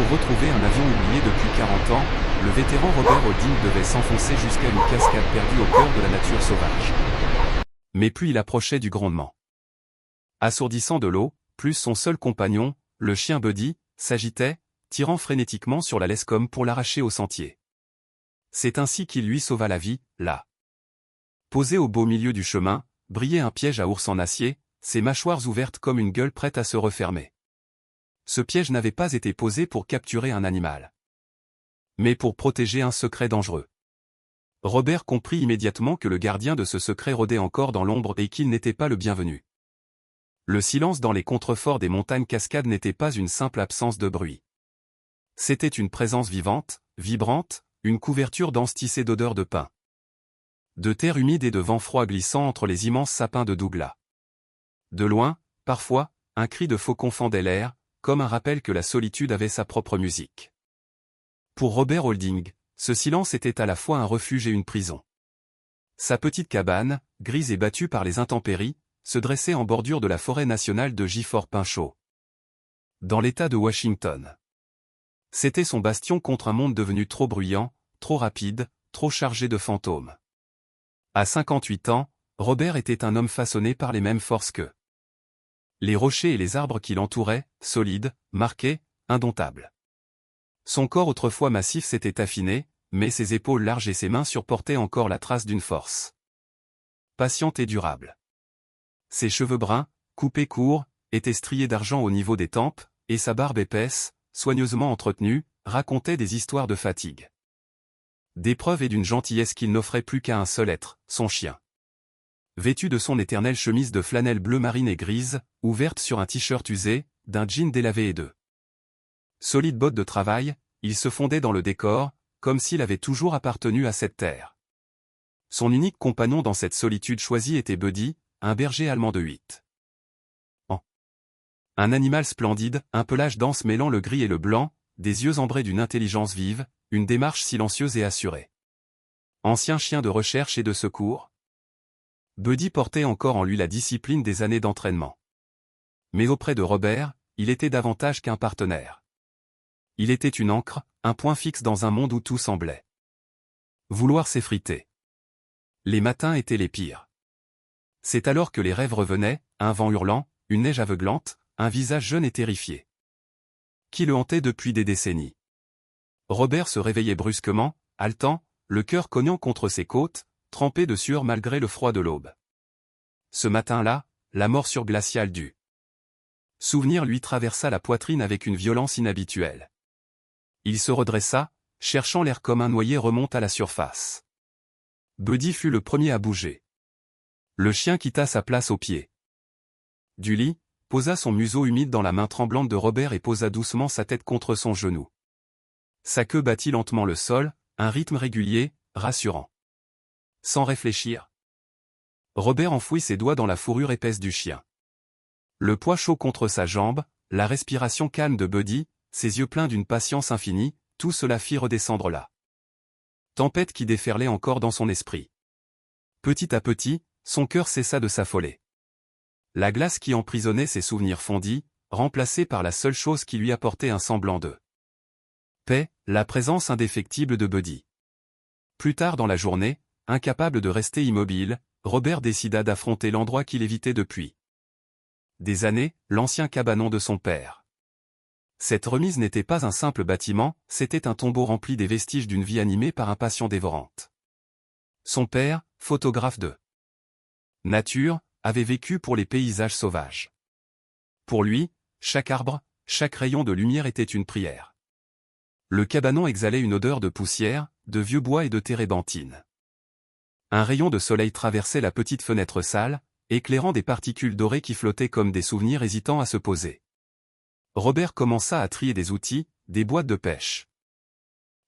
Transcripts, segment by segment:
pour retrouver un avion oublié depuis 40 ans, le vétéran Robert Holding devait s'enfoncer jusqu'à une cascade perdue au cœur de la nature sauvage. Mais plus il approchait du grondement assourdissant de l'eau, plus son seul compagnon, le chien Buddy, s'agitait, tirant frénétiquement sur la laisse comme pour l'arracher au sentier. C'est ainsi qu'il lui sauva la vie, là. Posé au beau milieu du chemin, brillait un piège à ours en acier, ses mâchoires ouvertes comme une gueule prête à se refermer. Ce piège n'avait pas été posé pour capturer un animal, mais pour protéger un secret dangereux. Robert comprit immédiatement que le gardien de ce secret rôdait encore dans l'ombre et qu'il n'était pas le bienvenu. Le silence dans les contreforts des montagnes cascades n'était pas une simple absence de bruit. C'était une présence vivante, vibrante, une couverture dense tissée d'odeurs de pin, de terre humide et de vent froid glissant entre les immenses sapins de Douglas. De loin, parfois, un cri de faucon fendait l'air, comme un rappel que la solitude avait sa propre musique. Pour Robert Holding, ce silence était à la fois un refuge et une prison. Sa petite cabane, grise et battue par les intempéries, se dressait en bordure de la forêt nationale de Gifford Pinchot, dans l'État de Washington. C'était son bastion contre un monde devenu trop bruyant, trop rapide, trop chargé de fantômes. À 58 ans, Robert était un homme façonné par les mêmes forces que les rochers et les arbres qui l'entouraient, solides, marqués, indomptables. Son corps autrefois massif s'était affiné, mais ses épaules larges et ses mains supportaient encore la trace d'une force patiente et durable. Ses cheveux bruns, coupés courts, étaient striés d'argent au niveau des tempes, et sa barbe épaisse, soigneusement entretenue, racontait des histoires de fatigue, d'épreuve et d'une gentillesse qu'il n'offrait plus qu'à un seul être, son chien. Vêtu de son éternelle chemise de flanelle bleu marine et grise, ouverte sur un t-shirt usé, d'un jean délavé et de solides bottes de travail, il se fondait dans le décor, comme s'il avait toujours appartenu à cette terre. Son unique compagnon dans cette solitude choisie était Buddy, un berger allemand de 8 ans. Un animal splendide, un pelage dense mêlant le gris et le blanc, des yeux ambrés d'une intelligence vive, une démarche silencieuse et assurée. Ancien chien de recherche et de secours, Buddy portait encore en lui la discipline des années d'entraînement. Mais auprès de Robert, il était davantage qu'un partenaire. Il était une ancre, un point fixe dans un monde où tout semblait vouloir s'effriter. Les matins étaient les pires. C'est alors que les rêves revenaient, un vent hurlant, une neige aveuglante, un visage jeune et terrifié, qui le hantait depuis des décennies. Robert se réveillait brusquement, haletant, le cœur cognant contre ses côtes, trempé de sueur malgré le froid de l'aube. Ce matin-là, la morsure glaciale du souvenir lui traversa la poitrine avec une violence inhabituelle. Il se redressa, cherchant l'air comme un noyé remonte à la surface. Buddy fut le premier à bouger. Le chien quitta sa place au pied du lit, posa son museau humide dans la main tremblante de Robert et posa doucement sa tête contre son genou. Sa queue battit lentement le sol, un rythme régulier, rassurant. Sans réfléchir, Robert enfouit ses doigts dans la fourrure épaisse du chien. Le poids chaud contre sa jambe, la respiration calme de Buddy, ses yeux pleins d'une patience infinie, tout cela fit redescendre la tempête qui déferlait encore dans son esprit. Petit à petit, son cœur cessa de s'affoler. La glace qui emprisonnait ses souvenirs fondit, remplacée par la seule chose qui lui apportait un semblant de paix, la présence indéfectible de Buddy. Plus tard dans la journée, incapable de rester immobile, Robert décida d'affronter l'endroit qu'il évitait depuis des années, l'ancien cabanon de son père. Cette remise n'était pas un simple bâtiment, c'était un tombeau rempli des vestiges d'une vie animée par une passion dévorante. Son père, photographe de nature, avait vécu pour les paysages sauvages. Pour lui, chaque arbre, chaque rayon de lumière était une prière. Le cabanon exhalait une odeur de poussière, de vieux bois et de térébenthine. Un rayon de soleil traversait la petite fenêtre sale, éclairant des particules dorées qui flottaient comme des souvenirs hésitant à se poser. Robert commença à trier des outils, des boîtes de pêche,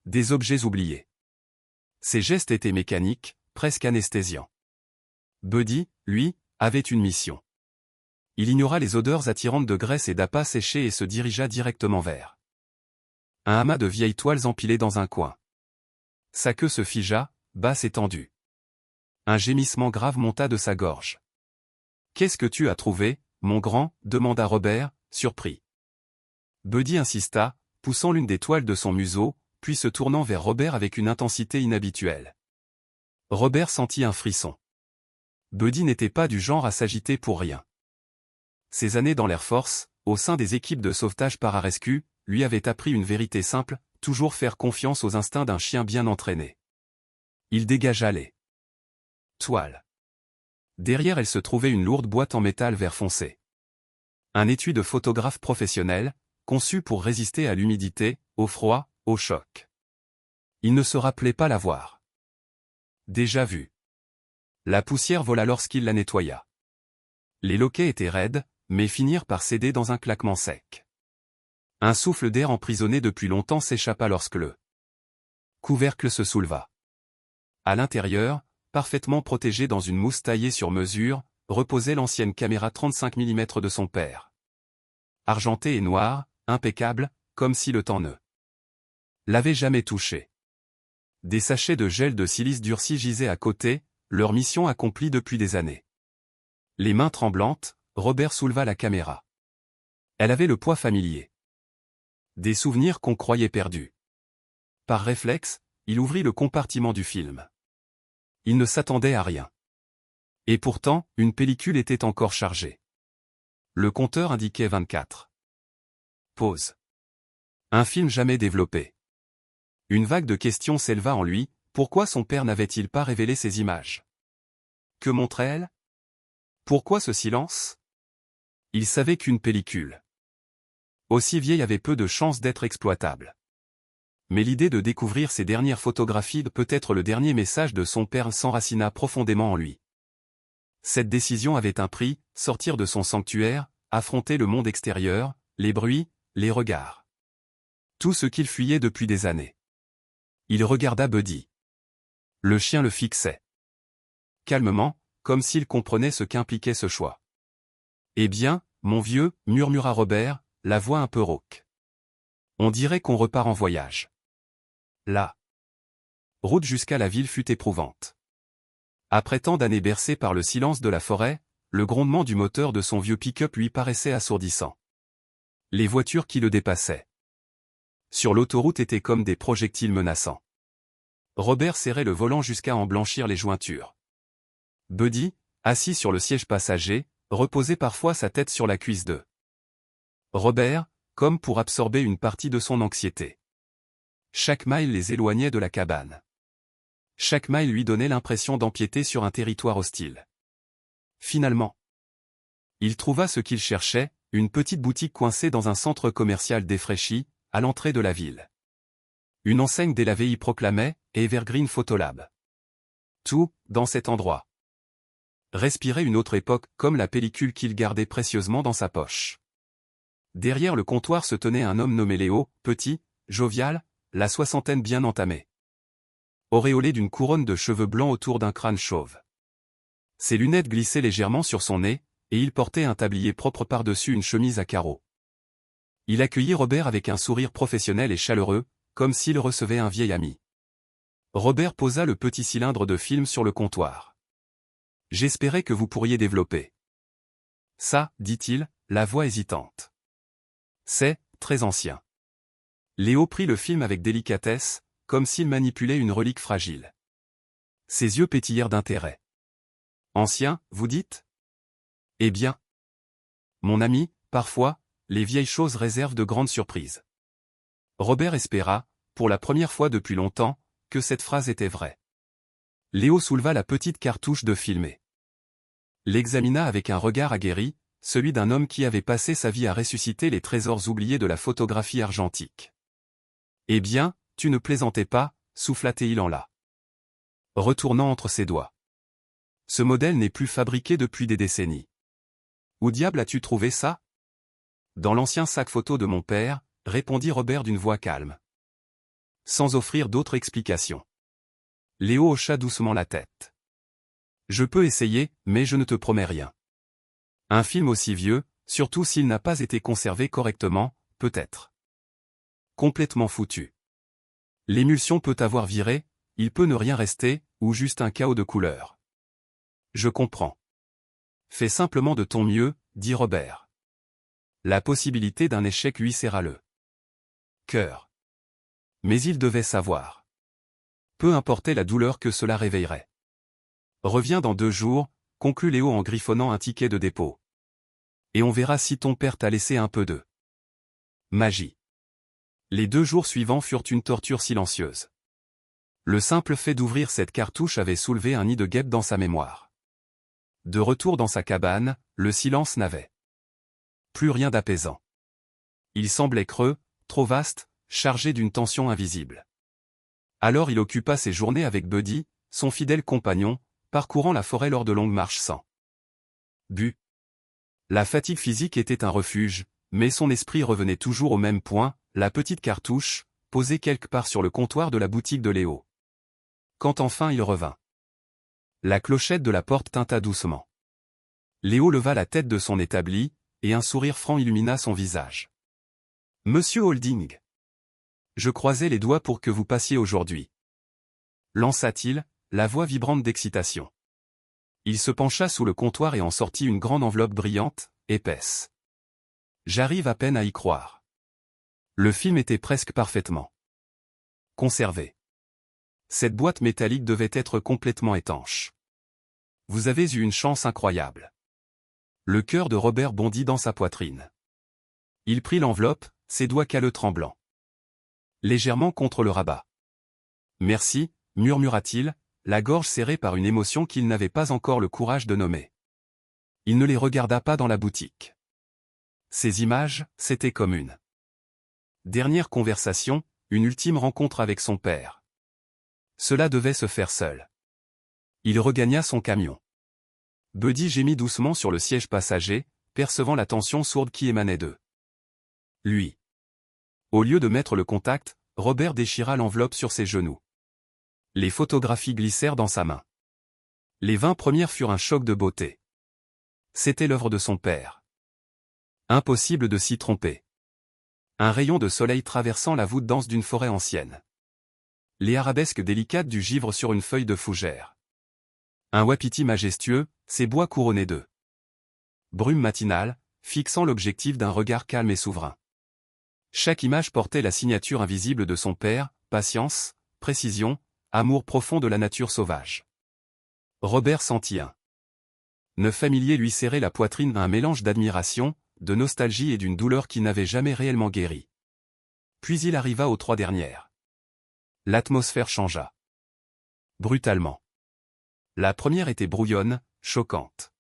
des objets oubliés. Ses gestes étaient mécaniques, presque anesthésiants. Buddy, lui, avait une mission. Il ignora les odeurs attirantes de graisse et d'appât séché et se dirigea directement vers un amas de vieilles toiles empilées dans un coin. Sa queue se figea, basse et tendue. Un gémissement grave monta de sa gorge. « Qu'est-ce que tu as trouvé, mon grand » demanda Robert, surpris. Buddy insista, poussant l'une des toiles de son museau, puis se tournant vers Robert avec une intensité inhabituelle. Robert sentit un frisson. Buddy n'était pas du genre à s'agiter pour rien. Ses années dans l'Air Force, au sein des équipes de sauvetage pararescue, lui avaient appris une vérité simple, toujours faire confiance aux instincts d'un chien bien entraîné. Il dégagea les toiles. Derrière elle se trouvait une lourde boîte en métal vert foncé. Un étui de photographe professionnel, conçu pour résister à l'humidité, au froid, au choc. Il ne se rappelait pas l'avoir déjà vue. La poussière vola lorsqu'il la nettoya. Les loquets étaient raides, mais finirent par céder dans un claquement sec. Un souffle d'air emprisonné depuis longtemps s'échappa lorsque le couvercle se souleva. À l'intérieur, parfaitement protégé dans une mousse taillée sur mesure, reposait l'ancienne caméra 35 mm de son père. Argentée et noire, impeccable, comme si le temps ne l'avait jamais touchée. Des sachets de gel de silice durci gisaient à côté, leur mission accomplie depuis des années. Les mains tremblantes, Robert souleva la caméra. Elle avait le poids familier. Des souvenirs qu'on croyait perdus. Par réflexe, il ouvrit le compartiment du film. Il ne s'attendait à rien. Et pourtant, une pellicule était encore chargée. Le compteur indiquait 24. Pause. Un film jamais développé. Une vague de questions s'éleva en lui, pourquoi son père n'avait-il pas révélé ces images? Que montrait-elle? Pourquoi ce silence? Il savait qu'une pellicule aussi vieille avait peu de chances d'être exploitable. Mais l'idée de découvrir ces dernières photographies peut-être le dernier message de son père s'enracina profondément en lui. Cette décision avait un prix, sortir de son sanctuaire, affronter le monde extérieur, les bruits, les regards. Tout ce qu'il fuyait depuis des années. Il regarda Buddy. Le chien le fixait. Calmement, comme s'il comprenait ce qu'impliquait ce choix. « Eh bien, mon vieux, murmura Robert, la voix un peu rauque. On dirait qu'on repart en voyage. La route jusqu'à la ville fut éprouvante. Après tant d'années bercées par le silence de la forêt, le grondement du moteur de son vieux pick-up lui paraissait assourdissant. Les voitures qui le dépassaient sur l'autoroute étaient comme des projectiles menaçants. Robert serrait le volant jusqu'à en blanchir les jointures. Buddy, assis sur le siège passager, reposait parfois sa tête sur la cuisse de Robert, comme pour absorber une partie de son anxiété. Chaque mille les éloignait de la cabane. Chaque mille lui donnait l'impression d'empiéter sur un territoire hostile. Finalement, il trouva ce qu'il cherchait, une petite boutique coincée dans un centre commercial défraîchi, à l'entrée de la ville. Une enseigne délavée y proclamait « Evergreen Photolab ». Tout, dans cet endroit, respirait une autre époque, comme la pellicule qu'il gardait précieusement dans sa poche. Derrière le comptoir se tenait un homme nommé Léo, petit, jovial, la soixantaine bien entamée. Auréolé d'une couronne de cheveux blancs autour d'un crâne chauve. Ses lunettes glissaient légèrement sur son nez, et il portait un tablier propre par-dessus une chemise à carreaux. Il accueillit Robert avec un sourire professionnel et chaleureux, comme s'il recevait un vieil ami. Robert posa le petit cylindre de film sur le comptoir. « J'espérais que vous pourriez développer. »« Ça, dit-il, la voix hésitante. C'est très ancien. » Léo prit le film avec délicatesse, comme s'il manipulait une relique fragile. Ses yeux pétillèrent d'intérêt. « Ancien, vous dites? Eh bien, mon ami, parfois, les vieilles choses réservent de grandes surprises. » Robert espéra, pour la première fois depuis longtemps, que cette phrase était vraie. Léo souleva la petite cartouche de filmer. L'examina avec un regard aguerri, celui d'un homme qui avait passé sa vie à ressusciter les trésors oubliés de la photographie argentique. « Eh bien, tu ne plaisantais pas, souffla-t-il en là, retournant entre ses doigts. Ce modèle n'est plus fabriqué depuis des décennies. Où diable as-tu trouvé ça? Dans l'ancien sac photo de mon père, répondit Robert d'une voix calme. Sans offrir d'autre explication. Léo hocha doucement la tête. Je peux essayer, mais je ne te promets rien. Un film aussi vieux, surtout s'il n'a pas été conservé correctement, peut-être complètement foutu. L'émulsion peut avoir viré, il peut ne rien rester, ou juste un chaos de couleurs. Je comprends. Fais simplement de ton mieux, dit Robert. La possibilité d'un échec lui serra le cœur. Mais il devait savoir. Peu importait la douleur que cela réveillerait. Reviens dans 2 jours, conclut Léo en griffonnant un ticket de dépôt. Et on verra si ton père t'a laissé un peu de magie. Les 2 jours suivants furent une torture silencieuse. Le simple fait d'ouvrir cette cartouche avait soulevé un nid de guêpes dans sa mémoire. De retour dans sa cabane, le silence n'avait plus rien d'apaisant. Il semblait creux, trop vaste, chargé d'une tension invisible. Alors il occupa ses journées avec Buddy, son fidèle compagnon, parcourant la forêt lors de longues marches sans but. La fatigue physique était un refuge, mais son esprit revenait toujours au même point, la petite cartouche, posée quelque part sur le comptoir de la boutique de Léo. Quand enfin il revint, la clochette de la porte tinta doucement. Léo leva la tête de son établi, et un sourire franc illumina son visage. « Monsieur Holding. Je croisais les doigts pour que vous passiez aujourd'hui. » lança-t-il, la voix vibrante d'excitation. Il se pencha sous le comptoir et en sortit une grande enveloppe brillante, épaisse. J'arrive à peine à y croire. Le film était presque parfaitement conservé. Cette boîte métallique devait être complètement étanche. Vous avez eu une chance incroyable. Le cœur de Robert bondit dans sa poitrine. Il prit l'enveloppe, ses doigts calleux tremblants légèrement contre le rabat. Merci, murmura-t-il, la gorge serrée par une émotion qu'il n'avait pas encore le courage de nommer. Il ne les regarda pas dans la boutique. Ces images, c'était comme une dernière conversation, une ultime rencontre avec son père. Cela devait se faire seul. Il regagna son camion. Buddy gémit doucement sur le siège passager, percevant la tension sourde qui émanait d'eux. Lui. Au lieu de mettre le contact, Robert déchira l'enveloppe sur ses genoux. Les photographies glissèrent dans sa main. Les 20 premières furent un choc de beauté. C'était l'œuvre de son père. Impossible de s'y tromper. Un rayon de soleil traversant la voûte dense d'une forêt ancienne. Les arabesques délicates du givre sur une feuille de fougère. Un wapiti majestueux, ses bois couronnés d'eux. Brume matinale, fixant l'objectif d'un regard calme et souverain. Chaque image portait la signature invisible de son père, patience, précision, amour profond de la nature sauvage. Robert sentit un nœud familier lui serrer la poitrine, un mélange d'admiration, de nostalgie et d'une douleur qui n'avait jamais réellement guéri. Puis il arriva aux 3 dernières. L'atmosphère changea. Brutalement. La première était brouillonne, choquante.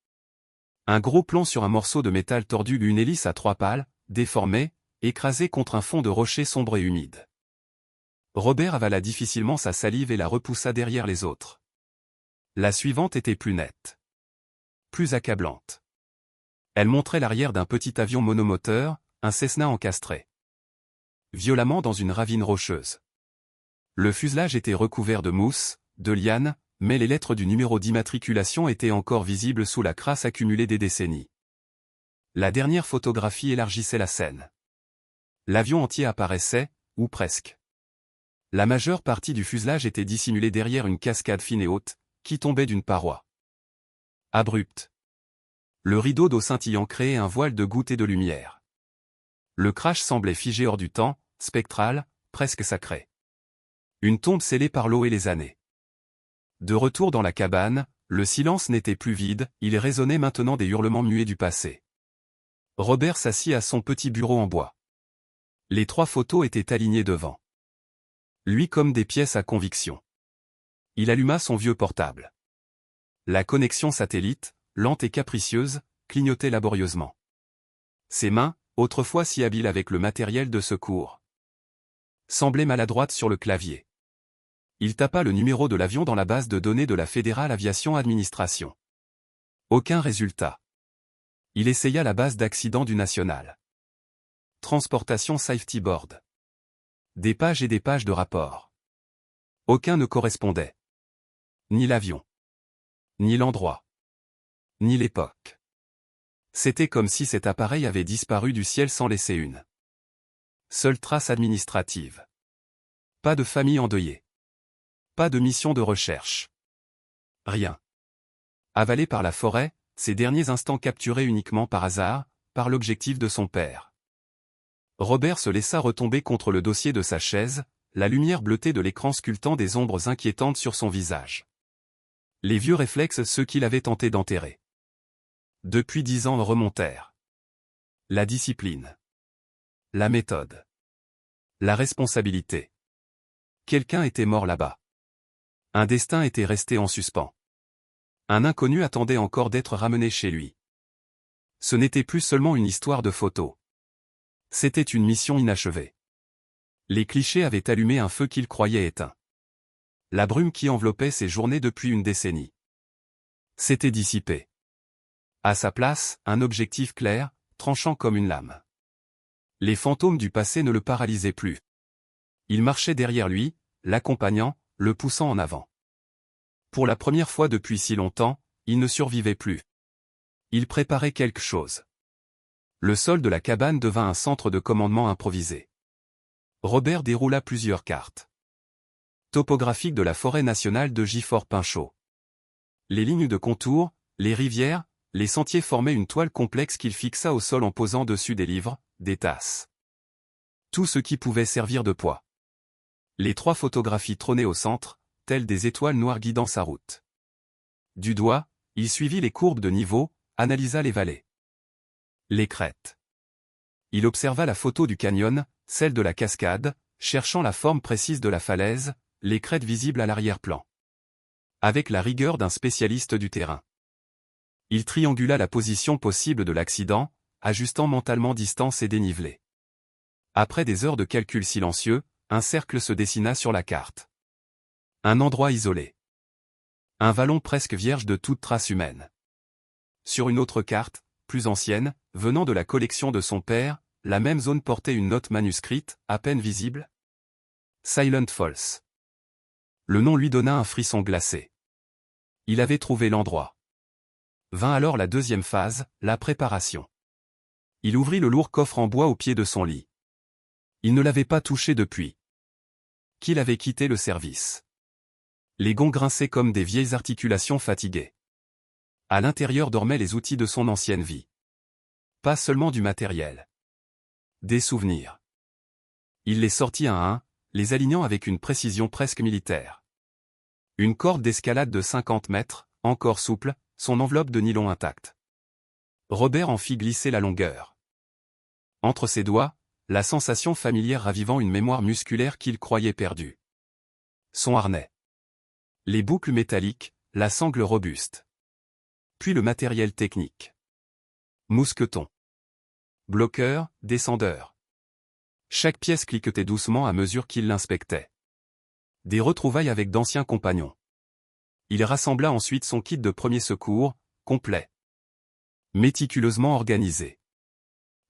Un gros plan sur un morceau de métal tordu, une hélice à 3 pales, déformée, écrasée contre un fond de rocher sombre et humide. Robert avala difficilement sa salive et la repoussa derrière les autres. La suivante était plus nette. Plus accablante. Elle montrait l'arrière d'un petit avion monomoteur, un Cessna encastré violemment dans une ravine rocheuse. Le fuselage était recouvert de mousse, de lianes, mais les lettres du numéro d'immatriculation étaient encore visibles sous la crasse accumulée des décennies. La dernière photographie élargissait la scène. L'avion entier apparaissait, ou presque. La majeure partie du fuselage était dissimulée derrière une cascade fine et haute, qui tombait d'une paroi abrupte. Le rideau d'eau scintillant créait un voile de gouttes et de lumière. Le crash semblait figé hors du temps, spectral, presque sacré. Une tombe scellée par l'eau et les années. De retour dans la cabane, le silence n'était plus vide, il résonnait maintenant des hurlements muets du passé. Robert s'assit à son petit bureau en bois. Les 3 photos étaient alignées devant lui comme des pièces à conviction. Il alluma son vieux portable. La connexion satellite, lente et capricieuse, clignotait laborieusement. Ses mains, autrefois si habiles avec le matériel de secours, semblaient maladroites sur le clavier. Il tapa le numéro de l'avion dans la base de données de la Fédérale Aviation Administration. Aucun résultat. Il essaya la base d'accident du National Transportation Safety Board. Des pages et des pages de rapports. Aucun ne correspondait. Ni l'avion. Ni l'endroit. Ni l'époque. C'était comme si cet appareil avait disparu du ciel sans laisser une seule trace administrative. Pas de famille endeuillée. Pas de mission de recherche. Rien. Avalé par la forêt, ces derniers instants capturés uniquement par hasard, par l'objectif de son père. Robert se laissa retomber contre le dossier de sa chaise, la lumière bleutée de l'écran sculptant des ombres inquiétantes sur son visage. Les vieux réflexes, ceux qu'il avait tenté d'enterrer. Depuis 10 ans remontèrent. La discipline. La méthode. La responsabilité. Quelqu'un était mort là-bas. Un destin était resté en suspens. Un inconnu attendait encore d'être ramené chez lui. Ce n'était plus seulement une histoire de photo. C'était une mission inachevée. Les clichés avaient allumé un feu qu'il croyait éteint. La brume qui enveloppait ses journées depuis une décennie s'était dissipée. À sa place, un objectif clair, tranchant comme une lame. Les fantômes du passé ne le paralysaient plus. Ils marchaient derrière lui, l'accompagnant, le poussant en avant. Pour la première fois depuis si longtemps, il ne survivait plus. Il préparait quelque chose. Le sol de la cabane devint un centre de commandement improvisé. Robert déroula plusieurs cartes topographiques de la forêt nationale de Gifford-Pinchot. Les lignes de contour, les rivières, les sentiers formaient une toile complexe qu'il fixa au sol en posant dessus des livres, des tasses. Tout ce qui pouvait servir de poids. Les 3 photographies trônaient au centre, telles des étoiles noires guidant sa route. Du doigt, il suivit les courbes de niveau, analysa les vallées. Les crêtes. Il observa la photo du canyon, celle de la cascade, cherchant la forme précise de la falaise, les crêtes visibles à l'arrière-plan. Avec la rigueur d'un spécialiste du terrain. Il triangula la position possible de l'accident, ajustant mentalement distance et dénivelé. Après des heures de calcul silencieux, un cercle se dessina sur la carte. Un endroit isolé. Un vallon presque vierge de toute trace humaine. Sur une autre carte, plus ancienne, venant de la collection de son père, la même zone portait une note manuscrite, à peine visible. Silent Falls. Le nom lui donna un frisson glacé. Il avait trouvé l'endroit. Vint alors la deuxième phase, la préparation. Il ouvrit le lourd coffre en bois au pied de son lit. Il ne l'avait pas touché depuis qu'il avait quitté le service. Les gonds grinçaient comme des vieilles articulations fatiguées. À l'intérieur dormaient les outils de son ancienne vie. Pas seulement du matériel. Des souvenirs. Il les sortit un à un, les alignant avec une précision presque militaire. Une corde d'escalade de 50 mètres, encore souple, son enveloppe de nylon intacte. Robert en fit glisser la longueur. Entre ses doigts, la sensation familière ravivant une mémoire musculaire qu'il croyait perdue. Son harnais. Les boucles métalliques, la sangle robuste. Puis le matériel technique. Mousqueton. Bloqueur, descendeur. Chaque pièce cliquetait doucement à mesure qu'il l'inspectait. Des retrouvailles avec d'anciens compagnons. Il rassembla ensuite son kit de premiers secours, complet. Méticuleusement organisé.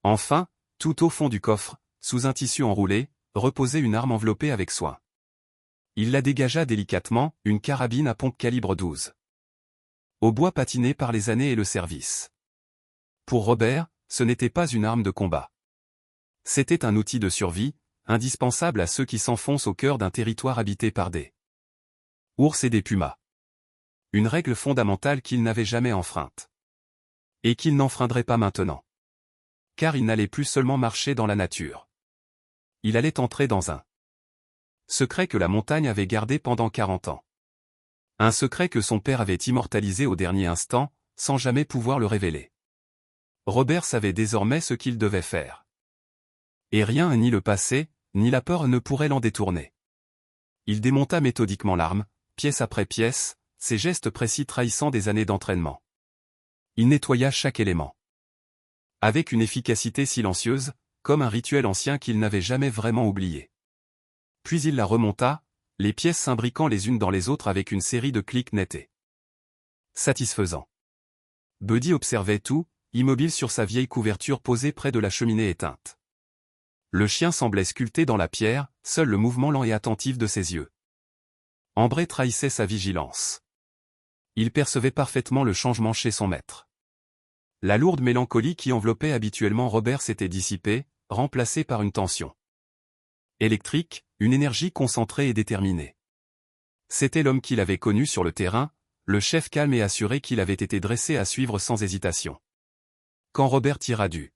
Enfin, tout au fond du coffre, sous un tissu enroulé, reposait une arme enveloppée avec soin. Il la dégagea délicatement, une carabine à pompe calibre 12. Au bois patiné par les années et le service. Pour Robert, ce n'était pas une arme de combat. C'était un outil de survie, indispensable à ceux qui s'enfoncent au cœur d'un territoire habité par des ours et des pumas. Une règle fondamentale qu'il n'avait jamais enfreinte. Et qu'il n'enfreindrait pas maintenant. Car il n'allait plus seulement marcher dans la nature. Il allait entrer dans un secret que la montagne avait gardé pendant 40 ans. Un secret que son père avait immortalisé au dernier instant, sans jamais pouvoir le révéler. Robert savait désormais ce qu'il devait faire. Et rien, ni le passé, ni la peur ne pourraient l'en détourner. Il démonta méthodiquement l'arme, pièce après pièce, ses gestes précis trahissant des années d'entraînement. Il nettoya chaque élément. Avec une efficacité silencieuse, comme un rituel ancien qu'il n'avait jamais vraiment oublié. Puis il la remonta, les pièces s'imbriquant les unes dans les autres avec une série de clics nets et satisfaisants. Buddy observait tout, immobile sur sa vieille couverture posée près de la cheminée éteinte. Le chien semblait sculpté dans la pierre, seul le mouvement lent et attentif de ses yeux. Ambré trahissait sa vigilance. Il percevait parfaitement le changement chez son maître. La lourde mélancolie qui enveloppait habituellement Robert s'était dissipée, remplacée par une tension électrique, une énergie concentrée et déterminée. C'était l'homme qu'il avait connu sur le terrain, le chef calme et assuré qu'il avait été dressé à suivre sans hésitation. Quand Robert tira du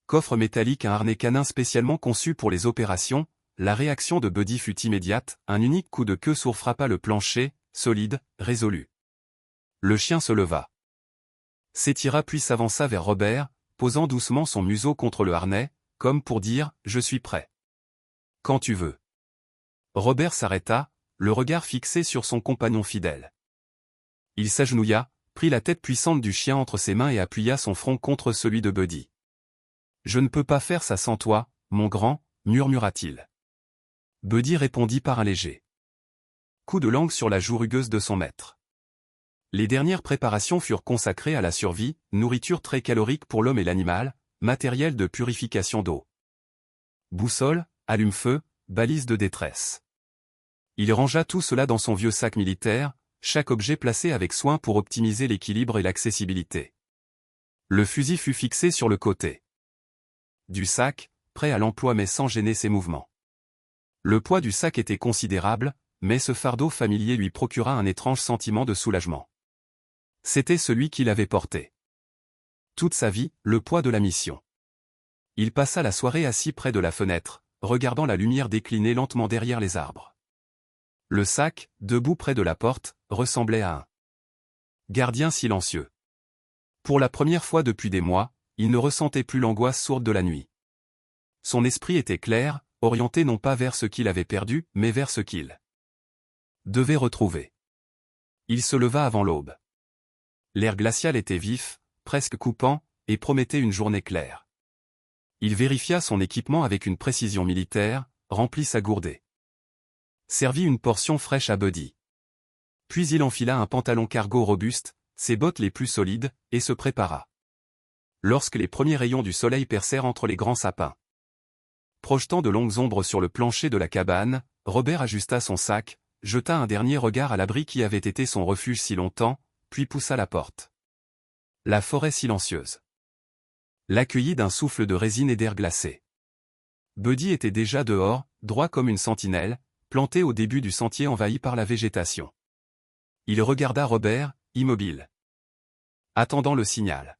coffre métallique, un harnais canin spécialement conçu pour les opérations. La réaction de Buddy fut immédiate, un unique coup de queue sourd frappa le plancher, solide, résolu. Le chien se leva, s'étira puis s'avança vers Robert, posant doucement son museau contre le harnais, comme pour dire « Je suis prêt. Quand tu veux ». Robert s'arrêta, le regard fixé sur son compagnon fidèle. Il s'agenouilla, prit la tête puissante du chien entre ses mains et appuya son front contre celui de Buddy. « Je ne peux pas faire ça sans toi, mon grand, murmura-t-il. Buddy répondit par un léger coup de langue sur la joue rugueuse de son maître. Les dernières préparations furent consacrées à la survie, nourriture très calorique pour l'homme et l'animal, matériel de purification d'eau. Boussole, allume-feu, balise de détresse. Il rangea tout cela dans son vieux sac militaire, chaque objet placé avec soin pour optimiser l'équilibre et l'accessibilité. Le fusil fut fixé sur le côté du sac, prêt à l'emploi mais sans gêner ses mouvements. Le poids du sac était considérable, mais ce fardeau familier lui procura un étrange sentiment de soulagement. C'était celui qu'il avait porté toute sa vie, le poids de la mission. Il passa la soirée assis près de la fenêtre, regardant la lumière décliner lentement derrière les arbres. Le sac, debout près de la porte, ressemblait à un gardien silencieux. Pour la première fois depuis des mois, il ne ressentait plus l'angoisse sourde de la nuit. Son esprit était clair, orienté non pas vers ce qu'il avait perdu, mais vers ce qu'il devait retrouver. Il se leva avant l'aube. L'air glacial était vif, presque coupant, et promettait une journée claire. Il vérifia son équipement avec une précision militaire, remplit sa gourdée. Servit une portion fraîche à Buddy. Puis il enfila un pantalon cargo robuste, ses bottes les plus solides, et se prépara. Lorsque les premiers rayons du soleil percèrent entre les grands sapins, projetant de longues ombres sur le plancher de la cabane, Robert ajusta son sac, jeta un dernier regard à l'abri qui avait été son refuge si longtemps, puis poussa la porte. La forêt silencieuse l'accueillit d'un souffle de résine et d'air glacé. Buddy était déjà dehors, droit comme une sentinelle, planté au début du sentier envahi par la végétation. Il regarda Robert, immobile, attendant le signal.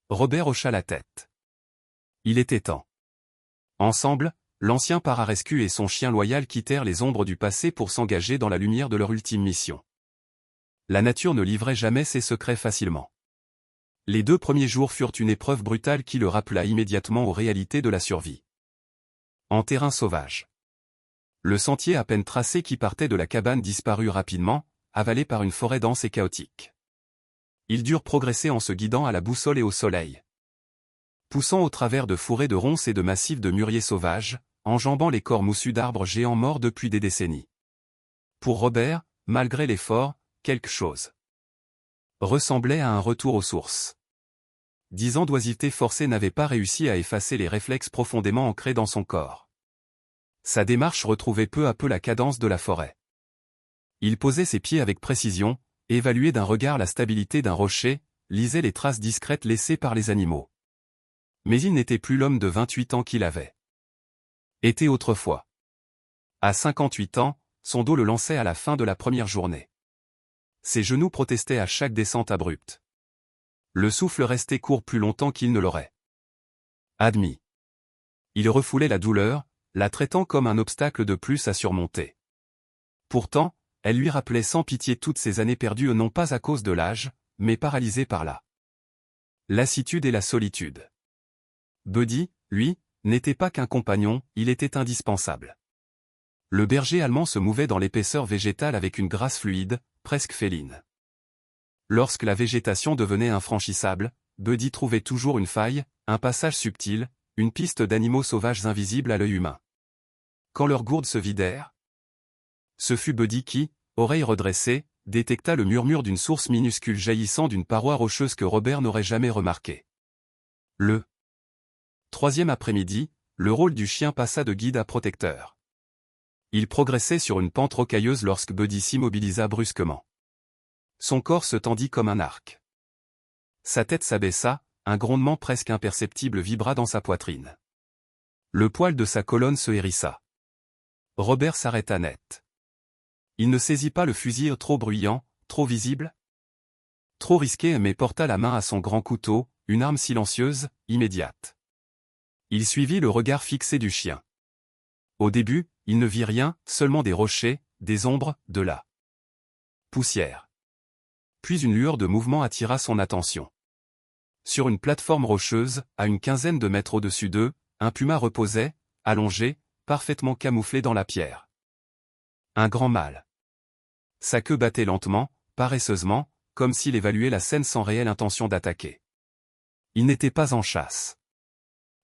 Robert hocha la tête. Il était temps. Ensemble, l'ancien pararescue et son chien loyal quittèrent les ombres du passé pour s'engager dans la lumière de leur ultime mission. La nature ne livrait jamais ses secrets facilement. Les 2 premiers jours furent une épreuve brutale qui le rappela immédiatement aux réalités de la survie. En terrain sauvage. Le sentier à peine tracé qui partait de la cabane disparut rapidement, avalé par une forêt dense et chaotique. Ils durent progresser en se guidant à la boussole et au soleil. Poussant au travers de fourrés de ronces et de massifs de mûriers sauvages, enjambant les corps moussus d'arbres géants morts depuis des décennies. Pour Robert, malgré l'effort, quelque chose ressemblait à un retour aux sources. 10 ans d'oisiveté forcée n'avaient pas réussi à effacer les réflexes profondément ancrés dans son corps. Sa démarche retrouvait peu à peu la cadence de la forêt. Il posait ses pieds avec précision, évaluait d'un regard la stabilité d'un rocher, lisait les traces discrètes laissées par les animaux. Mais il n'était plus l'homme de 28 ans qu'il avait été autrefois. À 58 ans, son dos le lançait à la fin de la première journée. Ses genoux protestaient à chaque descente abrupte. Le souffle restait court plus longtemps qu'il ne l'aurait admis. Il refoulait la douleur, la traitant comme un obstacle de plus à surmonter. Pourtant, elle lui rappelait sans pitié toutes ces années perdues non pas à cause de l'âge, mais paralysées par la lassitude et la solitude. Buddy, lui, n'était pas qu'un compagnon, il était indispensable. Le berger allemand se mouvait dans l'épaisseur végétale avec une grâce fluide, presque féline. Lorsque la végétation devenait infranchissable, Buddy trouvait toujours une faille, un passage subtil, une piste d'animaux sauvages invisibles à l'œil humain. Quand leurs gourdes se vidèrent, ce fut Buddy qui, oreille redressée, détecta le murmure d'une source minuscule jaillissant d'une paroi rocheuse que Robert n'aurait jamais remarquée. Le 3e après-midi, le rôle du chien passa de guide à protecteur. Il progressait sur une pente rocailleuse lorsque Buddy s'immobilisa brusquement. Son corps se tendit comme un arc. Sa tête s'abaissa, un grondement presque imperceptible vibra dans sa poitrine. Le poil de sa colonne se hérissa. Robert s'arrêta net. Il ne saisit pas le fusil trop bruyant, trop visible, trop risqué mais porta la main à son grand couteau, une arme silencieuse, immédiate. Il suivit le regard fixé du chien. Au début, il ne vit rien, seulement des rochers, des ombres, de la poussière. Puis une lueur de mouvement attira son attention. Sur une plateforme rocheuse, à une quinzaine de mètres au-dessus d'eux, un puma reposait, allongé, parfaitement camouflé dans la pierre. Un grand mâle. Sa queue battait lentement, paresseusement, comme s'il évaluait la scène sans réelle intention d'attaquer. Il n'était pas en chasse.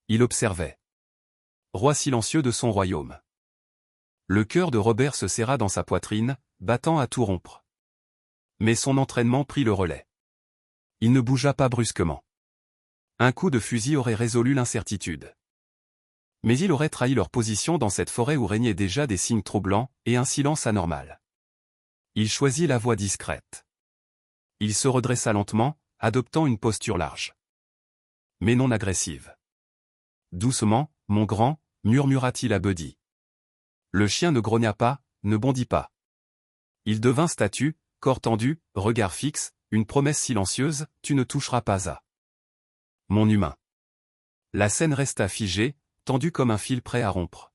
Il observait. Roi silencieux de son royaume. Le cœur de Robert se serra dans sa poitrine, battant à tout rompre. Mais son entraînement prit le relais. Il ne bougea pas brusquement. Un coup de fusil aurait résolu l'incertitude. Mais il aurait trahi leur position dans cette forêt où régnaient déjà des signes troublants et un silence anormal. Il choisit la voie discrète. Il se redressa lentement, adoptant une posture large. Mais non agressive. Doucement, mon grand, murmura-t-il à Buddy. Le chien ne grogna pas, ne bondit pas. Il devint statue, corps tendu, regard fixe, une promesse silencieuse, tu ne toucheras pas à mon humain. La scène resta figée, tendue comme un fil prêt à rompre.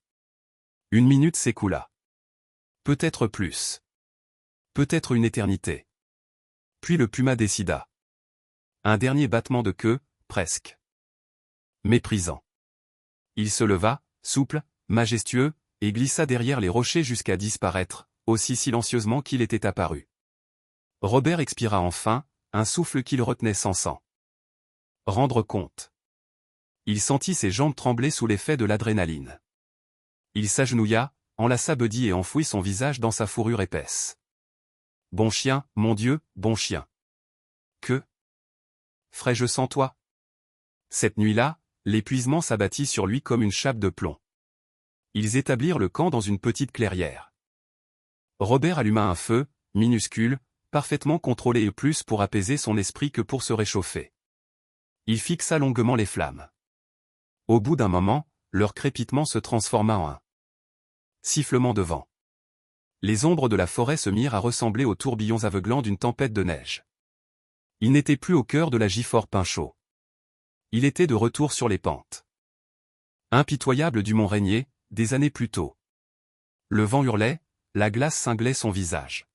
Une minute s'écoula. Peut-être plus. Peut-être une éternité. Puis le puma décida. Un dernier battement de queue, presque méprisant. Il se leva, souple, majestueux, et glissa derrière les rochers jusqu'à disparaître, aussi silencieusement qu'il était apparu. Robert expira enfin, un souffle qu'il retenait sans s'en rendre compte. Il sentit ses jambes trembler sous l'effet de l'adrénaline. Il s'agenouilla, enlaça Buddy et enfouit son visage dans sa fourrure épaisse. Bon chien, mon Dieu, bon chien. Que ferais-je sans toi? Cette nuit-là, l'épuisement s'abattit sur lui comme une chape de plomb. Ils établirent le camp dans une petite clairière. Robert alluma un feu, minuscule, parfaitement contrôlé et plus pour apaiser son esprit que pour se réchauffer. Il fixa longuement les flammes. Au bout d'un moment, leur crépitement se transforma en un sifflement de vent. Les ombres de la forêt se mirent à ressembler aux tourbillons aveuglants d'une tempête de neige. Il n'était plus au cœur de la Gifford Pinchot. Il était de retour sur les pentes impitoyables du mont Rainier, des années plus tôt. Le vent hurlait, la glace cinglait son visage.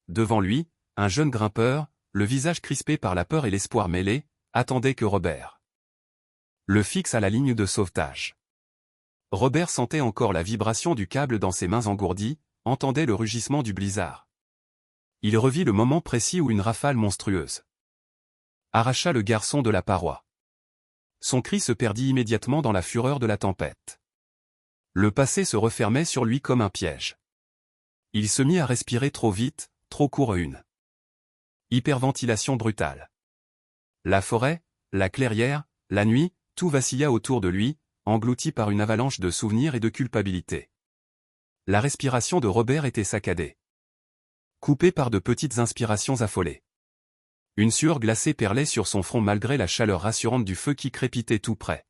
Devant lui, un jeune grimpeur, le visage crispé par la peur et l'espoir mêlés, attendait que Robert le fixe à la ligne de sauvetage. Robert sentait encore la vibration du câble dans ses mains engourdies, entendait le rugissement du blizzard. Il revit le moment précis où une rafale monstrueuse arracha le garçon de la paroi. Son cri se perdit immédiatement dans la fureur de la tempête. Le passé se refermait sur lui comme un piège. Il se mit à respirer trop vite, trop court, une hyperventilation brutale. La forêt, la clairière, la nuit, tout vacilla autour de lui, englouti par une avalanche de souvenirs et de culpabilité. La respiration de Robert était saccadée, coupée par de petites inspirations affolées. Une sueur glacée perlait sur son front malgré la chaleur rassurante du feu qui crépitait tout près.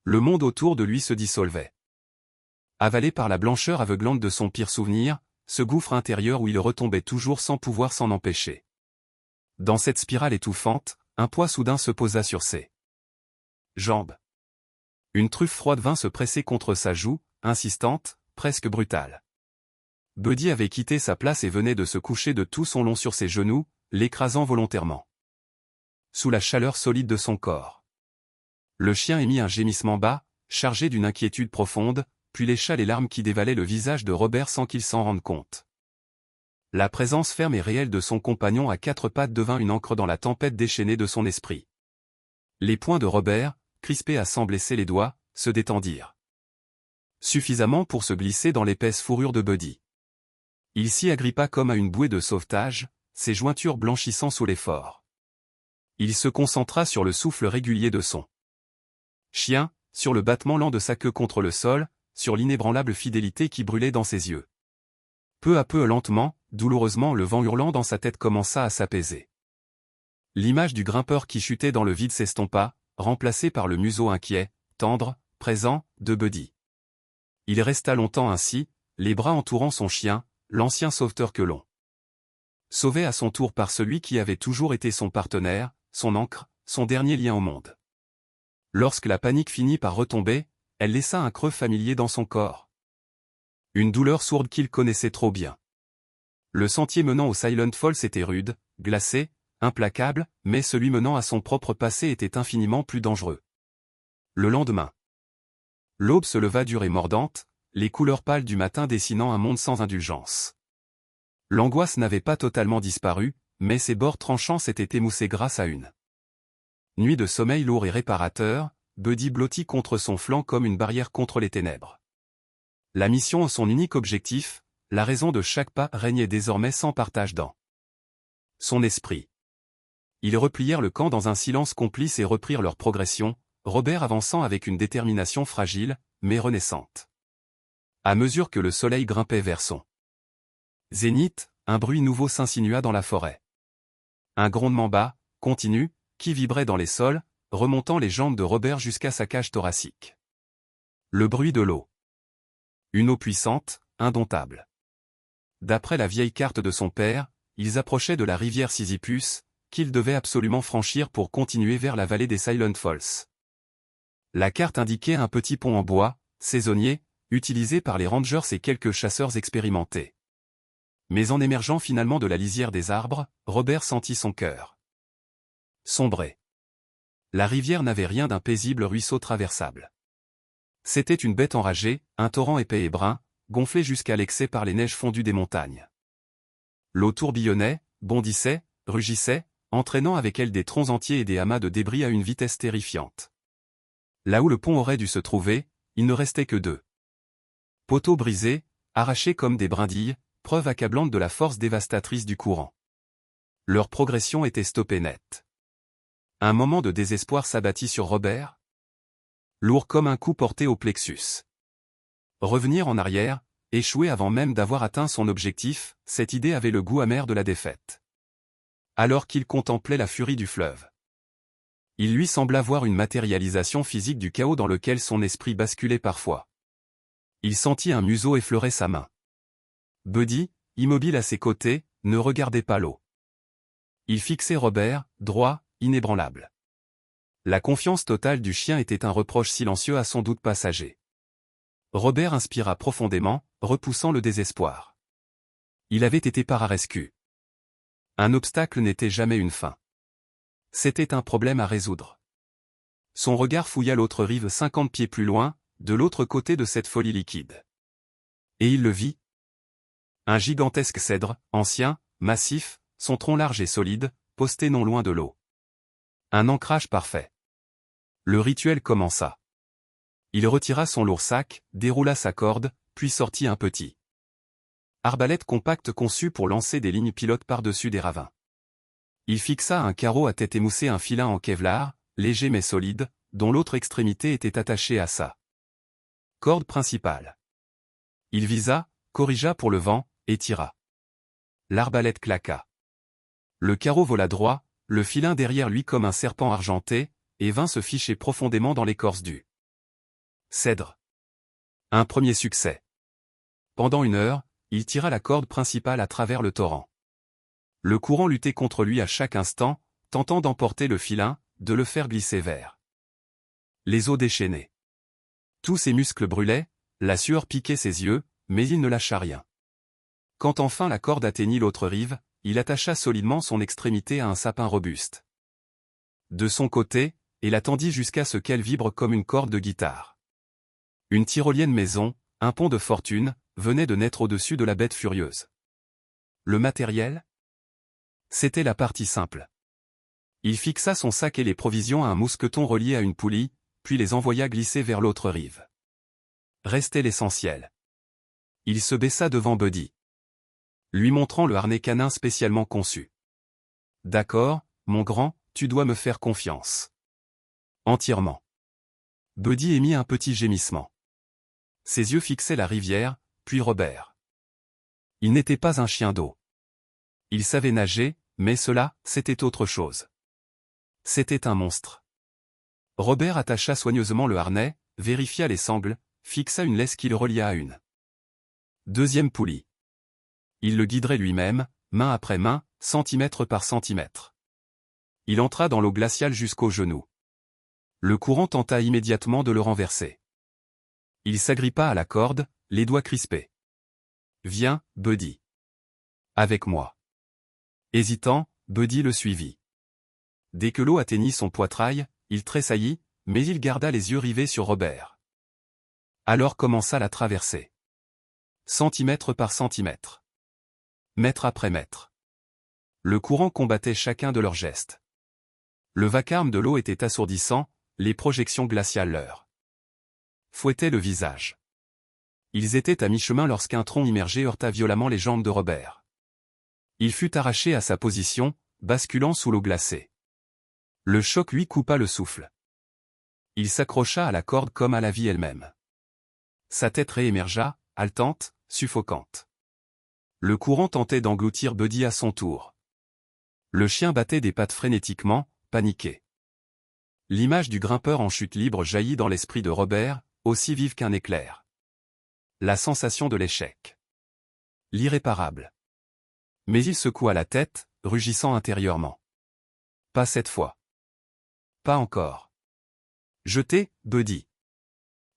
Le monde autour de lui se dissolvait. Avalé par la blancheur aveuglante de son pire souvenir, ce gouffre intérieur où il retombait toujours sans pouvoir s'en empêcher. Dans cette spirale étouffante, un poids soudain se posa sur ses jambes. Une truffe froide vint se presser contre sa joue, insistante, presque brutale. Buddy avait quitté sa place et venait de se coucher de tout son long sur ses genoux, l'écrasant volontairement sous la chaleur solide de son corps. Le chien émit un gémissement bas, chargé d'une inquiétude profonde, puis lécha les larmes qui dévalaient le visage de Robert sans qu'il s'en rende compte. La présence ferme et réelle de son compagnon à quatre pattes devint une ancre dans la tempête déchaînée de son esprit. Les poings de Robert, crispés à s'en blesser les doigts, se détendirent suffisamment pour se glisser dans l'épaisse fourrure de Buddy. Il s'y agrippa comme à une bouée de sauvetage, ses jointures blanchissant sous l'effort. Il se concentra sur le souffle régulier de son chien, sur le battement lent de sa queue contre le sol, sur l'inébranlable fidélité qui brûlait dans ses yeux. Peu à peu, lentement, douloureusement, le vent hurlant dans sa tête commença à s'apaiser. L'image du grimpeur qui chutait dans le vide s'estompa, remplacée par le museau inquiet, tendre, présent, de Buddy. Il resta longtemps ainsi, les bras entourant son chien, l'ancien sauveteur que l'on sauvait à son tour par celui qui avait toujours été son partenaire, son ancre, son dernier lien au monde. Lorsque la panique finit par retomber, elle laissa un creux familier dans son corps. Une douleur sourde qu'il connaissait trop bien. Le sentier menant aux Silent Falls était rude, glacé, implacable, mais celui menant à son propre passé était infiniment plus dangereux. Le lendemain. L'aube se leva dure et mordante, les couleurs pâles du matin dessinant un monde sans indulgence. L'angoisse n'avait pas totalement disparu, mais ses bords tranchants s'étaient émoussés grâce à une nuit de sommeil lourd et réparateur. Buddy blottit contre son flanc comme une barrière contre les ténèbres. La mission, son unique objectif, la raison de chaque pas régnait désormais sans partage dans son esprit. Ils replièrent le camp dans un silence complice et reprirent leur progression, Robert avançant avec une détermination fragile, mais renaissante. À mesure que le soleil grimpait vers son zénith, un bruit nouveau s'insinua dans la forêt. Un grondement bas, continu, qui vibrait dans les sols, remontant les jambes de Robert jusqu'à sa cage thoracique. Le bruit de l'eau. Une eau puissante, indomptable. D'après la vieille carte de son père, ils approchaient de la rivière Sisyphus, qu'ils devaient absolument franchir pour continuer vers la vallée des Silent Falls. La carte indiquait un petit pont en bois, saisonnier, utilisé par les rangers et quelques chasseurs expérimentés. Mais en émergeant finalement de la lisière des arbres, Robert sentit son cœur sombrer. La rivière n'avait rien d'un paisible ruisseau traversable. C'était une bête enragée, un torrent épais et brun, gonflé jusqu'à l'excès par les neiges fondues des montagnes. L'eau tourbillonnait, bondissait, rugissait, entraînant avec elle des troncs entiers et des amas de débris à une vitesse terrifiante. Là où le pont aurait dû se trouver, il ne restait que 2 poteaux brisés, arrachés comme des brindilles, preuve accablante de la force dévastatrice du courant. Leur progression était stoppée net. Un moment de désespoir s'abattit sur Robert. Lourd comme un coup porté au plexus. Revenir en arrière, échouer avant même d'avoir atteint son objectif, cette idée avait le goût amer de la défaite. Alors qu'il contemplait la furie du fleuve. Il lui sembla voir une matérialisation physique du chaos dans lequel son esprit basculait parfois. Il sentit un museau effleurer sa main. Buddy, immobile à ses côtés, ne regardait pas l'eau. Il fixait Robert, droit, inébranlable. La confiance totale du chien était un reproche silencieux à son doute passager. Robert inspira profondément, repoussant le désespoir. Il avait été pararescu. Un obstacle n'était jamais une fin. C'était un problème à résoudre. Son regard fouilla l'autre rive 50 pieds plus loin, de l'autre côté de cette folie liquide. Et il le vit. Un gigantesque cèdre, ancien, massif, son tronc large et solide, posté non loin de l'eau. Un ancrage parfait. Le rituel commença. Il retira son lourd sac, déroula sa corde, puis sortit un petit arbalète compacte conçu pour lancer des lignes pilotes par-dessus des ravins. Il fixa un carreau à tête émoussée un filin en kevlar, léger mais solide, dont l'autre extrémité était attachée à sa corde principale. Il visa, corrigea pour le vent, et tira. L'arbalète claqua. Le carreau vola droit, le filin derrière lui comme un serpent argenté, et vint se ficher profondément dans l'écorce du cèdre. Un premier succès. Pendant 1 heure, il tira la corde principale à travers le torrent. Le courant luttait contre lui à chaque instant, tentant d'emporter le filin, de le faire glisser vers les eaux déchaînées. Tous ses muscles brûlaient, la sueur piquait ses yeux, mais il ne lâcha rien. Quand enfin la corde atteignit l'autre rive, il attacha solidement son extrémité à un sapin robuste. De son côté, et la tendit jusqu'à ce qu'elle vibre comme une corde de guitare. Une tyrolienne maison, un pont de fortune, venait de naître au-dessus de la bête furieuse. Le matériel? C'était la partie simple. Il fixa son sac et les provisions à un mousqueton relié à une poulie, puis les envoya glisser vers l'autre rive. Restait l'essentiel. Il se baissa devant Buddy, lui montrant le harnais canin spécialement conçu. « D'accord, mon grand, tu dois me faire confiance. » Entièrement. Buddy émit un petit gémissement. Ses yeux fixaient la rivière, puis Robert. Il n'était pas un chien d'eau. Il savait nager, mais cela, c'était autre chose. C'était un monstre. Robert attacha soigneusement le harnais, vérifia les sangles, fixa une laisse qu'il relia à une deuxième poulie. Il le guiderait lui-même, main après main, centimètre par centimètre. Il entra dans l'eau glaciale jusqu'aux genoux. Le courant tenta immédiatement de le renverser. Il s'agrippa à la corde, les doigts crispés. « Viens, Buddy. Avec moi. » Hésitant, Buddy le suivit. Dès que l'eau atteignit son poitrail, il tressaillit, mais il garda les yeux rivés sur Robert. Alors commença la traversée. Centimètre par centimètre. Mètre après mètre. Le courant combattait chacun de leurs gestes. Le vacarme de l'eau était assourdissant, les projections glaciales leur fouettaient le visage. Ils étaient à mi-chemin lorsqu'un tronc immergé heurta violemment les jambes de Robert. Il fut arraché à sa position, basculant sous l'eau glacée. Le choc lui coupa le souffle. Il s'accrocha à la corde comme à la vie elle-même. Sa tête réémergea, haletante, suffocante. Le courant tentait d'engloutir Buddy à son tour. Le chien battait des pattes frénétiquement, paniqué. L'image du grimpeur en chute libre jaillit dans l'esprit de Robert, aussi vive qu'un éclair. La sensation de l'échec. L'irréparable. Mais il secoua la tête, rugissant intérieurement. Pas cette fois. Pas encore. Jetez, Buddy.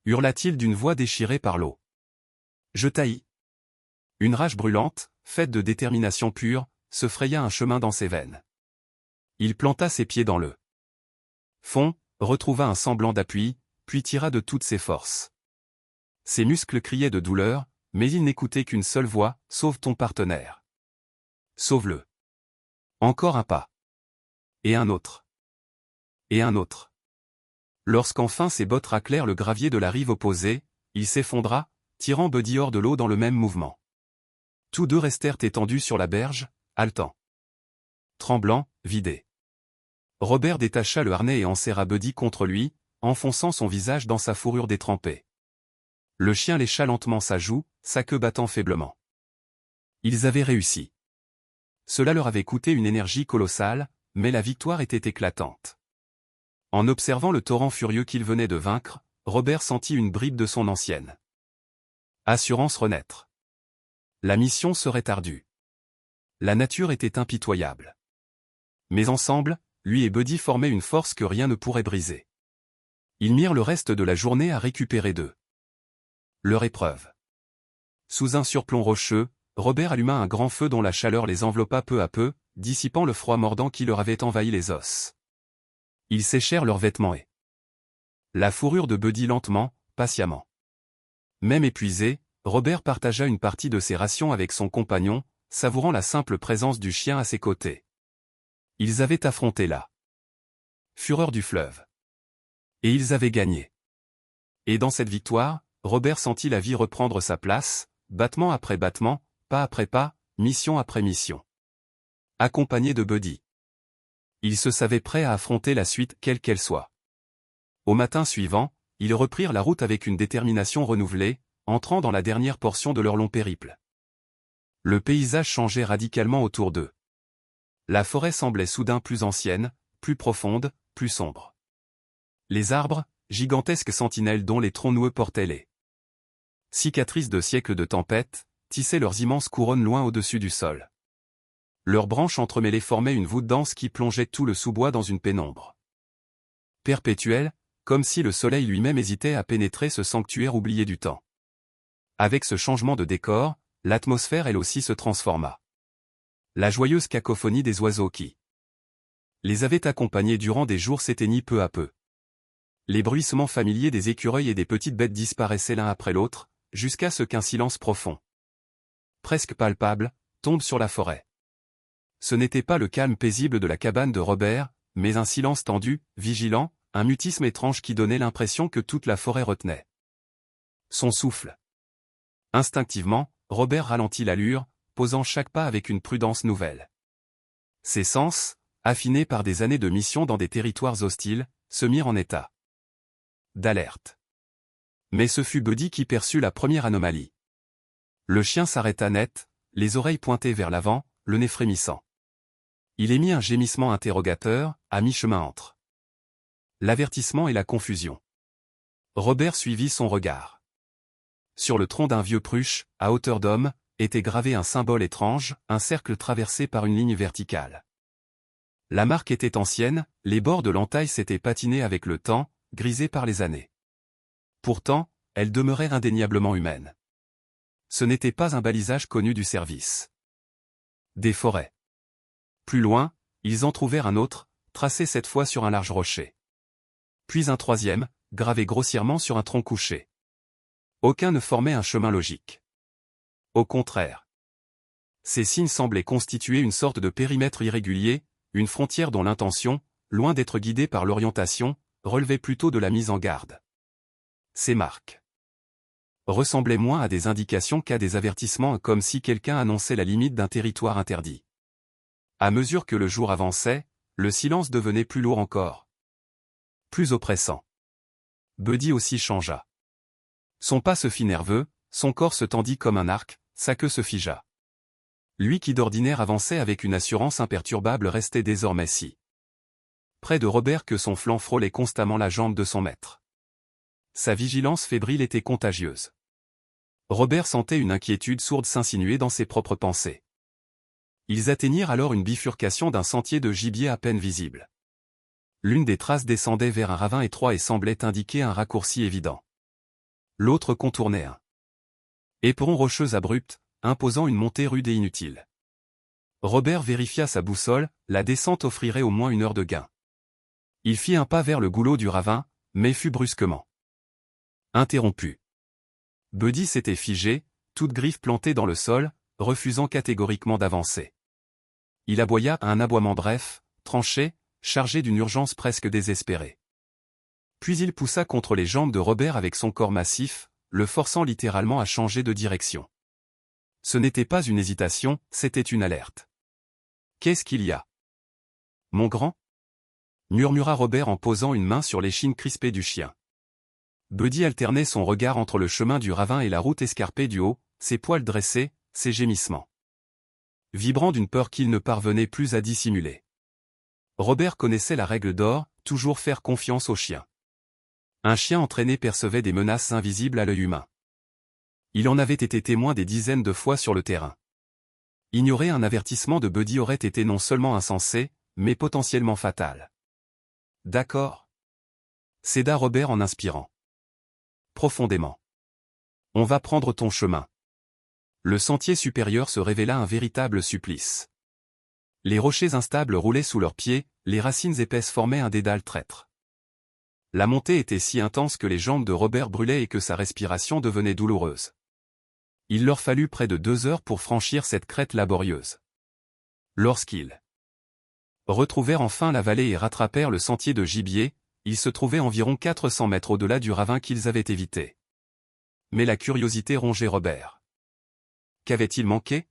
Hurla-t-il d'une voix déchirée par l'eau. Je taillis. Une rage brûlante, faite de détermination pure, se fraya un chemin dans ses veines. Il planta ses pieds dans le fond, retrouva un semblant d'appui, puis tira de toutes ses forces. Ses muscles criaient de douleur, mais il n'écoutait qu'une seule voix, « Sauve ton partenaire. Sauve-le. » Encore un pas. Et un autre. Et un autre. Lorsqu'enfin ses bottes raclèrent le gravier de la rive opposée, il s'effondra, tirant Buddy hors de l'eau dans le même mouvement. Tous deux restèrent étendus sur la berge, haletants. Tremblants, vidés. Robert détacha le harnais et enserra Buddy contre lui, enfonçant son visage dans sa fourrure détrempée. Le chien lécha lentement sa joue, sa queue battant faiblement. Ils avaient réussi. Cela leur avait coûté une énergie colossale, mais la victoire était éclatante. En observant le torrent furieux qu'il venait de vaincre, Robert sentit une bribe de son ancienne assurance renaître. La mission serait ardue. La nature était impitoyable. Mais ensemble, lui et Buddy formaient une force que rien ne pourrait briser. Ils mirent le reste de la journée à récupérer d'eux leur épreuve. Sous un surplomb rocheux, Robert alluma un grand feu dont la chaleur les enveloppa peu à peu, dissipant le froid mordant qui leur avait envahi les os. Ils séchèrent leurs vêtements et la fourrure de Buddy lentement, patiemment. Même épuisé, Robert partagea une partie de ses rations avec son compagnon, savourant la simple présence du chien à ses côtés. Ils avaient affronté la fureur du fleuve. Et ils avaient gagné. Et dans cette victoire, Robert sentit la vie reprendre sa place, battement après battement, pas après pas, mission après mission. Accompagné de Buddy. Il se savait prêt à affronter la suite quelle qu'elle soit. Au matin suivant, ils reprirent la route avec une détermination renouvelée, entrant dans la dernière portion de leur long périple. Le paysage changeait radicalement autour d'eux. La forêt semblait soudain plus ancienne, plus profonde, plus sombre. Les arbres, gigantesques sentinelles dont les troncs noueux portaient les cicatrices de siècles de tempêtes, tissaient leurs immenses couronnes loin au-dessus du sol. Leurs branches entremêlées formaient une voûte dense qui plongeait tout le sous-bois dans une pénombre perpétuelle, comme si le soleil lui-même hésitait à pénétrer ce sanctuaire oublié du temps. Avec ce changement de décor, l'atmosphère elle aussi se transforma. La joyeuse cacophonie des oiseaux qui les avaient accompagnés durant des jours s'éteignit peu à peu. Les bruissements familiers des écureuils et des petites bêtes disparaissaient l'un après l'autre, jusqu'à ce qu'un silence profond, presque palpable, tombe sur la forêt. Ce n'était pas le calme paisible de la cabane de Robert, mais un silence tendu, vigilant, un mutisme étrange qui donnait l'impression que toute la forêt retenait son souffle. Instinctivement, Robert ralentit l'allure, posant chaque pas avec une prudence nouvelle. Ses sens, affinés par des années de mission dans des territoires hostiles, se mirent en état d'alerte. Mais ce fut Buddy qui perçut la première anomalie. Le chien s'arrêta net, les oreilles pointées vers l'avant, le nez frémissant. Il émit un gémissement interrogateur, à mi-chemin entre l'avertissement et la confusion. Robert suivit son regard. Sur le tronc d'un vieux pruche, à hauteur d'homme, était gravé un symbole étrange, un cercle traversé par une ligne verticale. La marque était ancienne, les bords de l'entaille s'étaient patinés avec le temps, grisée par les années. Pourtant, elle demeurait indéniablement humaine. Ce n'était pas un balisage connu du service. Des forêts. Plus loin, ils en trouvèrent un autre, tracé cette fois sur un large rocher. Puis un troisième, gravé grossièrement sur un tronc couché. Aucun ne formait un chemin logique. Au contraire. Ces signes semblaient constituer une sorte de périmètre irrégulier, une frontière dont l'intention, loin d'être guidée par l'orientation, relevait plutôt de la mise en garde. Ces marques ressemblaient moins à des indications qu'à des avertissements, comme si quelqu'un annonçait la limite d'un territoire interdit. À mesure que le jour avançait, le silence devenait plus lourd encore. Plus oppressant. Buddy aussi changea. Son pas se fit nerveux, son corps se tendit comme un arc, sa queue se figea. Lui qui d'ordinaire avançait avec une assurance imperturbable restait désormais si près de Robert que son flanc frôlait constamment la jambe de son maître. Sa vigilance fébrile était contagieuse. Robert sentait une inquiétude sourde s'insinuer dans ses propres pensées. Ils atteignirent alors une bifurcation d'un sentier de gibier à peine visible. L'une des traces descendait vers un ravin étroit et semblait indiquer un raccourci évident. L'autre contournait un éperon rocheux abrupt, imposant une montée rude et inutile. Robert vérifia sa boussole, la descente offrirait au moins 1 heure de gain. Il fit un pas vers le goulot du ravin, mais fut brusquement interrompu. Buddy s'était figé, toute griffe plantée dans le sol, refusant catégoriquement d'avancer. Il aboya un aboiement bref, tranché, chargé d'une urgence presque désespérée. Puis il poussa contre les jambes de Robert avec son corps massif, le forçant littéralement à changer de direction. Ce n'était pas une hésitation, c'était une alerte. « Qu'est-ce qu'il y a ? Mon grand ?» murmura Robert en posant une main sur l'échine crispée du chien. Buddy alternait son regard entre le chemin du ravin et la route escarpée du haut, ses poils dressés, ses gémissements. Vibrant d'une peur qu'il ne parvenait plus à dissimuler. Robert connaissait la règle d'or, toujours faire confiance au chien. Un chien entraîné percevait des menaces invisibles à l'œil humain. Il en avait été témoin des dizaines de fois sur le terrain. Ignorer un avertissement de Buddy aurait été non seulement insensé, mais potentiellement fatal. « D'accord. » céda Robert en inspirant profondément. « On va prendre ton chemin. » Le sentier supérieur se révéla un véritable supplice. Les rochers instables roulaient sous leurs pieds, les racines épaisses formaient un dédale traître. La montée était si intense que les jambes de Robert brûlaient et que sa respiration devenait douloureuse. Il leur fallut près de 2 heures pour franchir cette crête laborieuse. Lorsqu'ils retrouvèrent enfin la vallée et rattrapèrent le sentier de gibier, ils se trouvaient environ 400 mètres au-delà du ravin qu'ils avaient évité. Mais la curiosité rongeait Robert. Qu'avait-il manqué?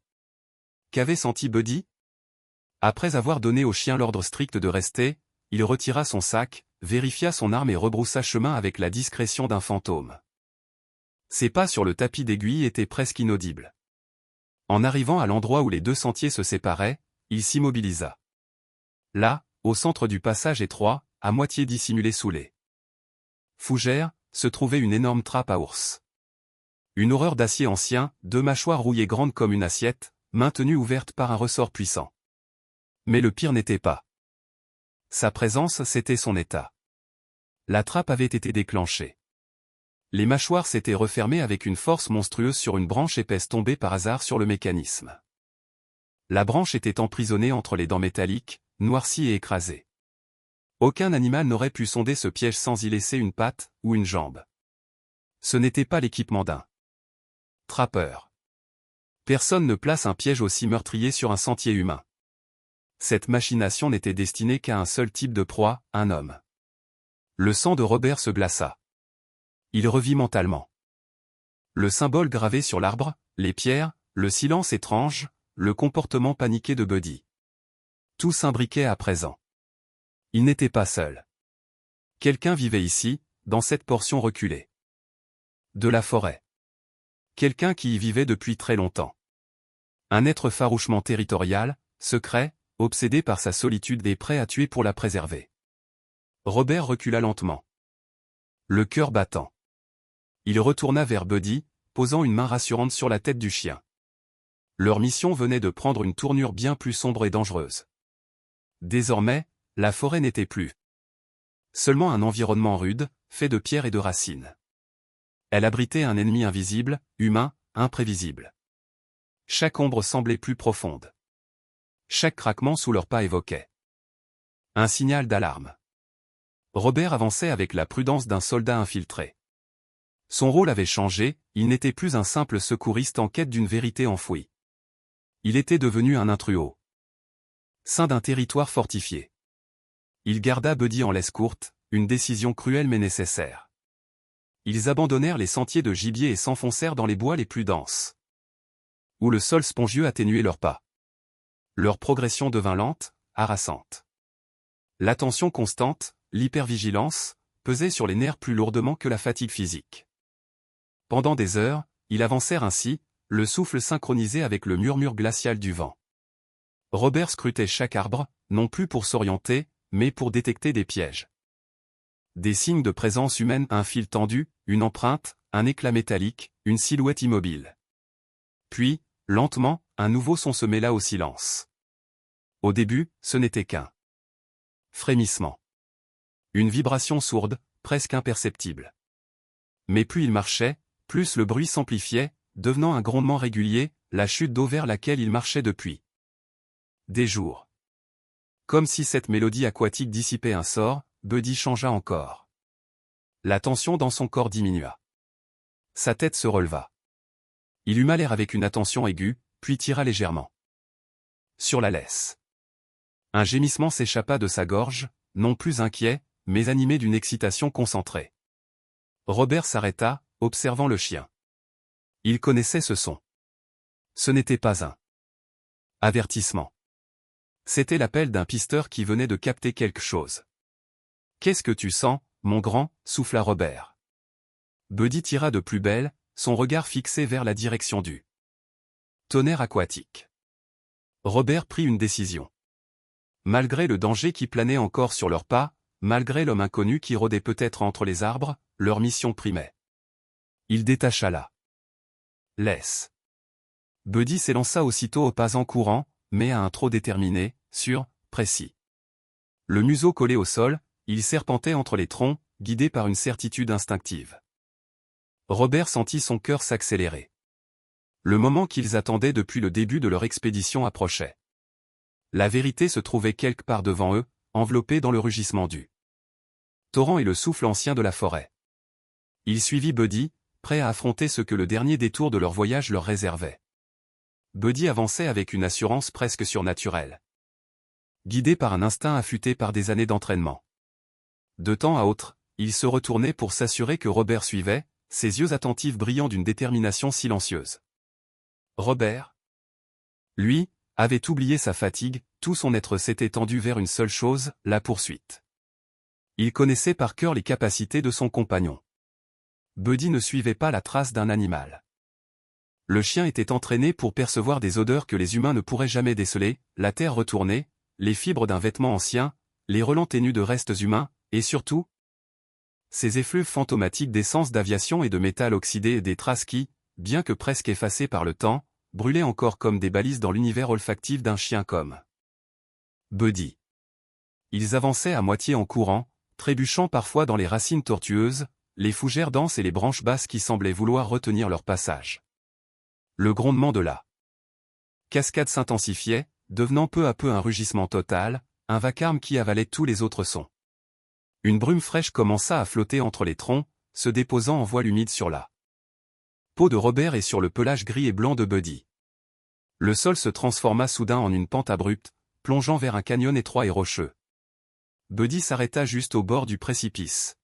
Qu'avait senti Buddy? Après avoir donné au chien l'ordre strict de rester, il retira son sac, vérifia son arme et rebroussa chemin avec la discrétion d'un fantôme. Ses pas sur le tapis d'aiguille étaient presque inaudibles. En arrivant à l'endroit où les 2 sentiers se séparaient, il s'immobilisa. Là, au centre du passage étroit, à moitié dissimulé sous les fougères, se trouvait une énorme trappe à ours. Une horreur d'acier ancien, 2 mâchoires rouillées grandes comme une assiette, maintenue ouverte par un ressort puissant. Mais le pire n'était pas sa présence, c'était son état. La trappe avait été déclenchée. Les mâchoires s'étaient refermées avec une force monstrueuse sur une branche épaisse tombée par hasard sur le mécanisme. La branche était emprisonnée entre les dents métalliques, noircie et écrasée. Aucun animal n'aurait pu sonder ce piège sans y laisser une patte ou une jambe. Ce n'était pas l'équipement d'un trappeur. Personne ne place un piège aussi meurtrier sur un sentier humain. Cette machination n'était destinée qu'à un seul type de proie, un homme. Le sang de Robert se glaça. Il revit mentalement le symbole gravé sur l'arbre, les pierres, le silence étrange, le comportement paniqué de Buddy. Tout s'imbriquait à présent. Il n'était pas seul. Quelqu'un vivait ici, dans cette portion reculée de la forêt. Quelqu'un qui y vivait depuis très longtemps. Un être farouchement territorial, secret, obsédé par sa solitude et prêt à tuer pour la préserver. Robert recula lentement, le cœur battant. Il retourna vers Buddy, posant une main rassurante sur la tête du chien. Leur mission venait de prendre une tournure bien plus sombre et dangereuse. Désormais, la forêt n'était plus Seulement un environnement rude, fait de pierres et de racines. Elle abritait un ennemi invisible, humain, imprévisible. Chaque ombre semblait plus profonde. Chaque craquement sous leurs pas évoquait un signal d'alarme. Robert avançait avec la prudence d'un soldat infiltré. Son rôle avait changé, il n'était plus un simple secouriste en quête d'une vérité enfouie. Il était devenu un intrus au sein d'un territoire fortifié. Il garda Buddy en laisse courte, une décision cruelle mais nécessaire. Ils abandonnèrent les sentiers de gibier et s'enfoncèrent dans les bois les plus denses, où le sol spongieux atténuait leurs pas. Leur progression devint lente, harassante. L'attention constante, l'hypervigilance, pesaient sur les nerfs plus lourdement que la fatigue physique. Pendant des heures, ils avancèrent ainsi, le souffle synchronisé avec le murmure glacial du vent. Robert scrutait chaque arbre, non plus pour s'orienter, mais pour détecter des pièges. Des signes de présence humaine, un fil tendu, une empreinte, un éclat métallique, une silhouette immobile. Puis, lentement, un nouveau son se mêla au silence. Au début, ce n'était qu'un frémissement. Une vibration sourde, presque imperceptible. Mais plus il marchait, plus le bruit s'amplifiait, devenant un grondement régulier, la chute d'eau vers laquelle il marchait depuis des jours. Comme si cette mélodie aquatique dissipait un sort, Buddy changea encore. La tension dans son corps diminua. Sa tête se releva. Il huma l'air avec une attention aiguë, puis tira légèrement sur la laisse. Un gémissement s'échappa de sa gorge, non plus inquiet, mais animé d'une excitation concentrée. Robert s'arrêta, observant le chien. Il connaissait ce son. Ce n'était pas un avertissement. C'était l'appel d'un pisteur qui venait de capter quelque chose. « Qu'est-ce que tu sens, mon grand » souffla Robert. Buddy tira de plus belle, son regard fixé vers la direction du tonnerre aquatique. Robert prit une décision. Malgré le danger qui planait encore sur leurs pas, malgré l'homme inconnu qui rôdait peut-être entre les arbres, leur mission primait. Il détacha la laisse. Buddy s'élança aussitôt au pas en courant, mais à un trot déterminé, sûr, précis. Le museau collé au sol, il serpentait entre les troncs, guidé par une certitude instinctive. Robert sentit son cœur s'accélérer. Le moment qu'ils attendaient depuis le début de leur expédition approchait. La vérité se trouvait quelque part devant eux, enveloppée dans le rugissement du torrent et le souffle ancien de la forêt. Il suivit Buddy, prêt à affronter ce que le dernier détour de leur voyage leur réservait. Buddy avançait avec une assurance presque surnaturelle. Guidé par un instinct affûté par des années d'entraînement. De temps à autre, il se retournait pour s'assurer que Robert suivait, ses yeux attentifs brillant d'une détermination silencieuse. Robert, lui, avait oublié sa fatigue, tout son être s'était tendu vers une seule chose, la poursuite. Il connaissait par cœur les capacités de son compagnon. Buddy ne suivait pas la trace d'un animal. Le chien était entraîné pour percevoir des odeurs que les humains ne pourraient jamais déceler, la terre retournée, les fibres d'un vêtement ancien, les relents ténus de restes humains, et surtout, ces effluves fantomatiques d'essence d'aviation et de métal oxydé et des traces qui, bien que presque effacées par le temps, brûlaient encore comme des balises dans l'univers olfactif d'un chien comme Buddy. Ils avançaient à moitié en courant, trébuchant parfois dans les racines tortueuses, les fougères denses et les branches basses qui semblaient vouloir retenir leur passage. Le grondement de la cascade s'intensifiait, devenant peu à peu un rugissement total, un vacarme qui avalait tous les autres sons. Une brume fraîche commença à flotter entre les troncs, se déposant en voile humide sur la peau de Robert et sur le pelage gris et blanc de Buddy. Le sol se transforma soudain en une pente abrupte, plongeant vers un canyon étroit et rocheux. Buddy s'arrêta juste au bord du précipice.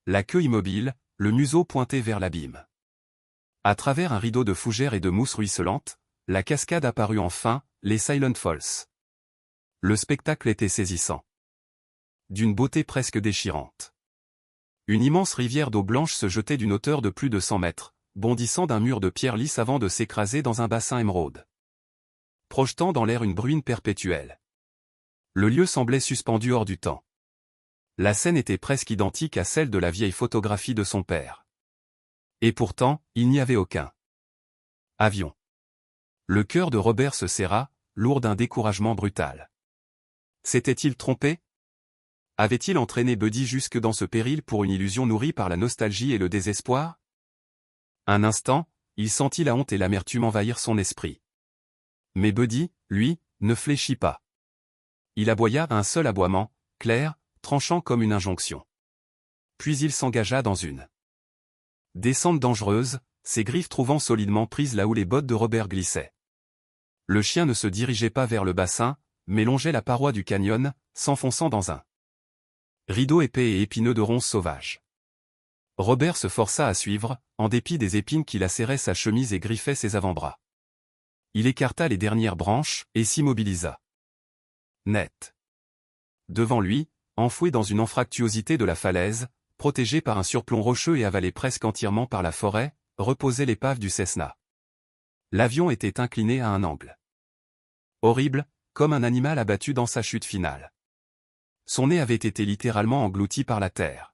La queue immobile, le museau pointé vers l'abîme. À travers un rideau de fougères et de mousse ruisselante, la cascade apparut enfin, les Silent Falls. Le spectacle était saisissant. D'une beauté presque déchirante. Une immense rivière d'eau blanche se jetait d'une hauteur de plus de 100 mètres, bondissant d'un mur de pierre lisse avant de s'écraser dans un bassin émeraude, projetant dans l'air une bruine perpétuelle. Le lieu semblait suspendu hors du temps. La scène était presque identique à celle de la vieille photographie de son père. Et pourtant, il n'y avait aucun avion. Le cœur de Robert se serra, lourd d'un découragement brutal. S'était-il trompé? Avait-il entraîné Buddy jusque dans ce péril pour une illusion nourrie par la nostalgie et le désespoir? Un instant, il sentit la honte et l'amertume envahir son esprit. Mais Buddy, lui, ne fléchit pas. Il aboya un seul aboiement, clair, tranchant comme une injonction. Puis il s'engagea dans une descente dangereuse, ses griffes trouvant solidement prises là où les bottes de Robert glissaient. Le chien ne se dirigeait pas vers le bassin, mais longeait la paroi du canyon, s'enfonçant dans un rideau épais et épineux de ronces sauvages. Robert se força à suivre, en dépit des épines qui lacéraient sa chemise et griffaient ses avant-bras. Il écarta les dernières branches et s'immobilisa. Net. Devant lui, enfoui dans une anfractuosité de la falaise, protégé par un surplomb rocheux et avalé presque entièrement par la forêt, reposait l'épave du Cessna. L'avion était incliné à un angle horrible, comme un animal abattu dans sa chute finale. Son nez avait été littéralement englouti par la terre.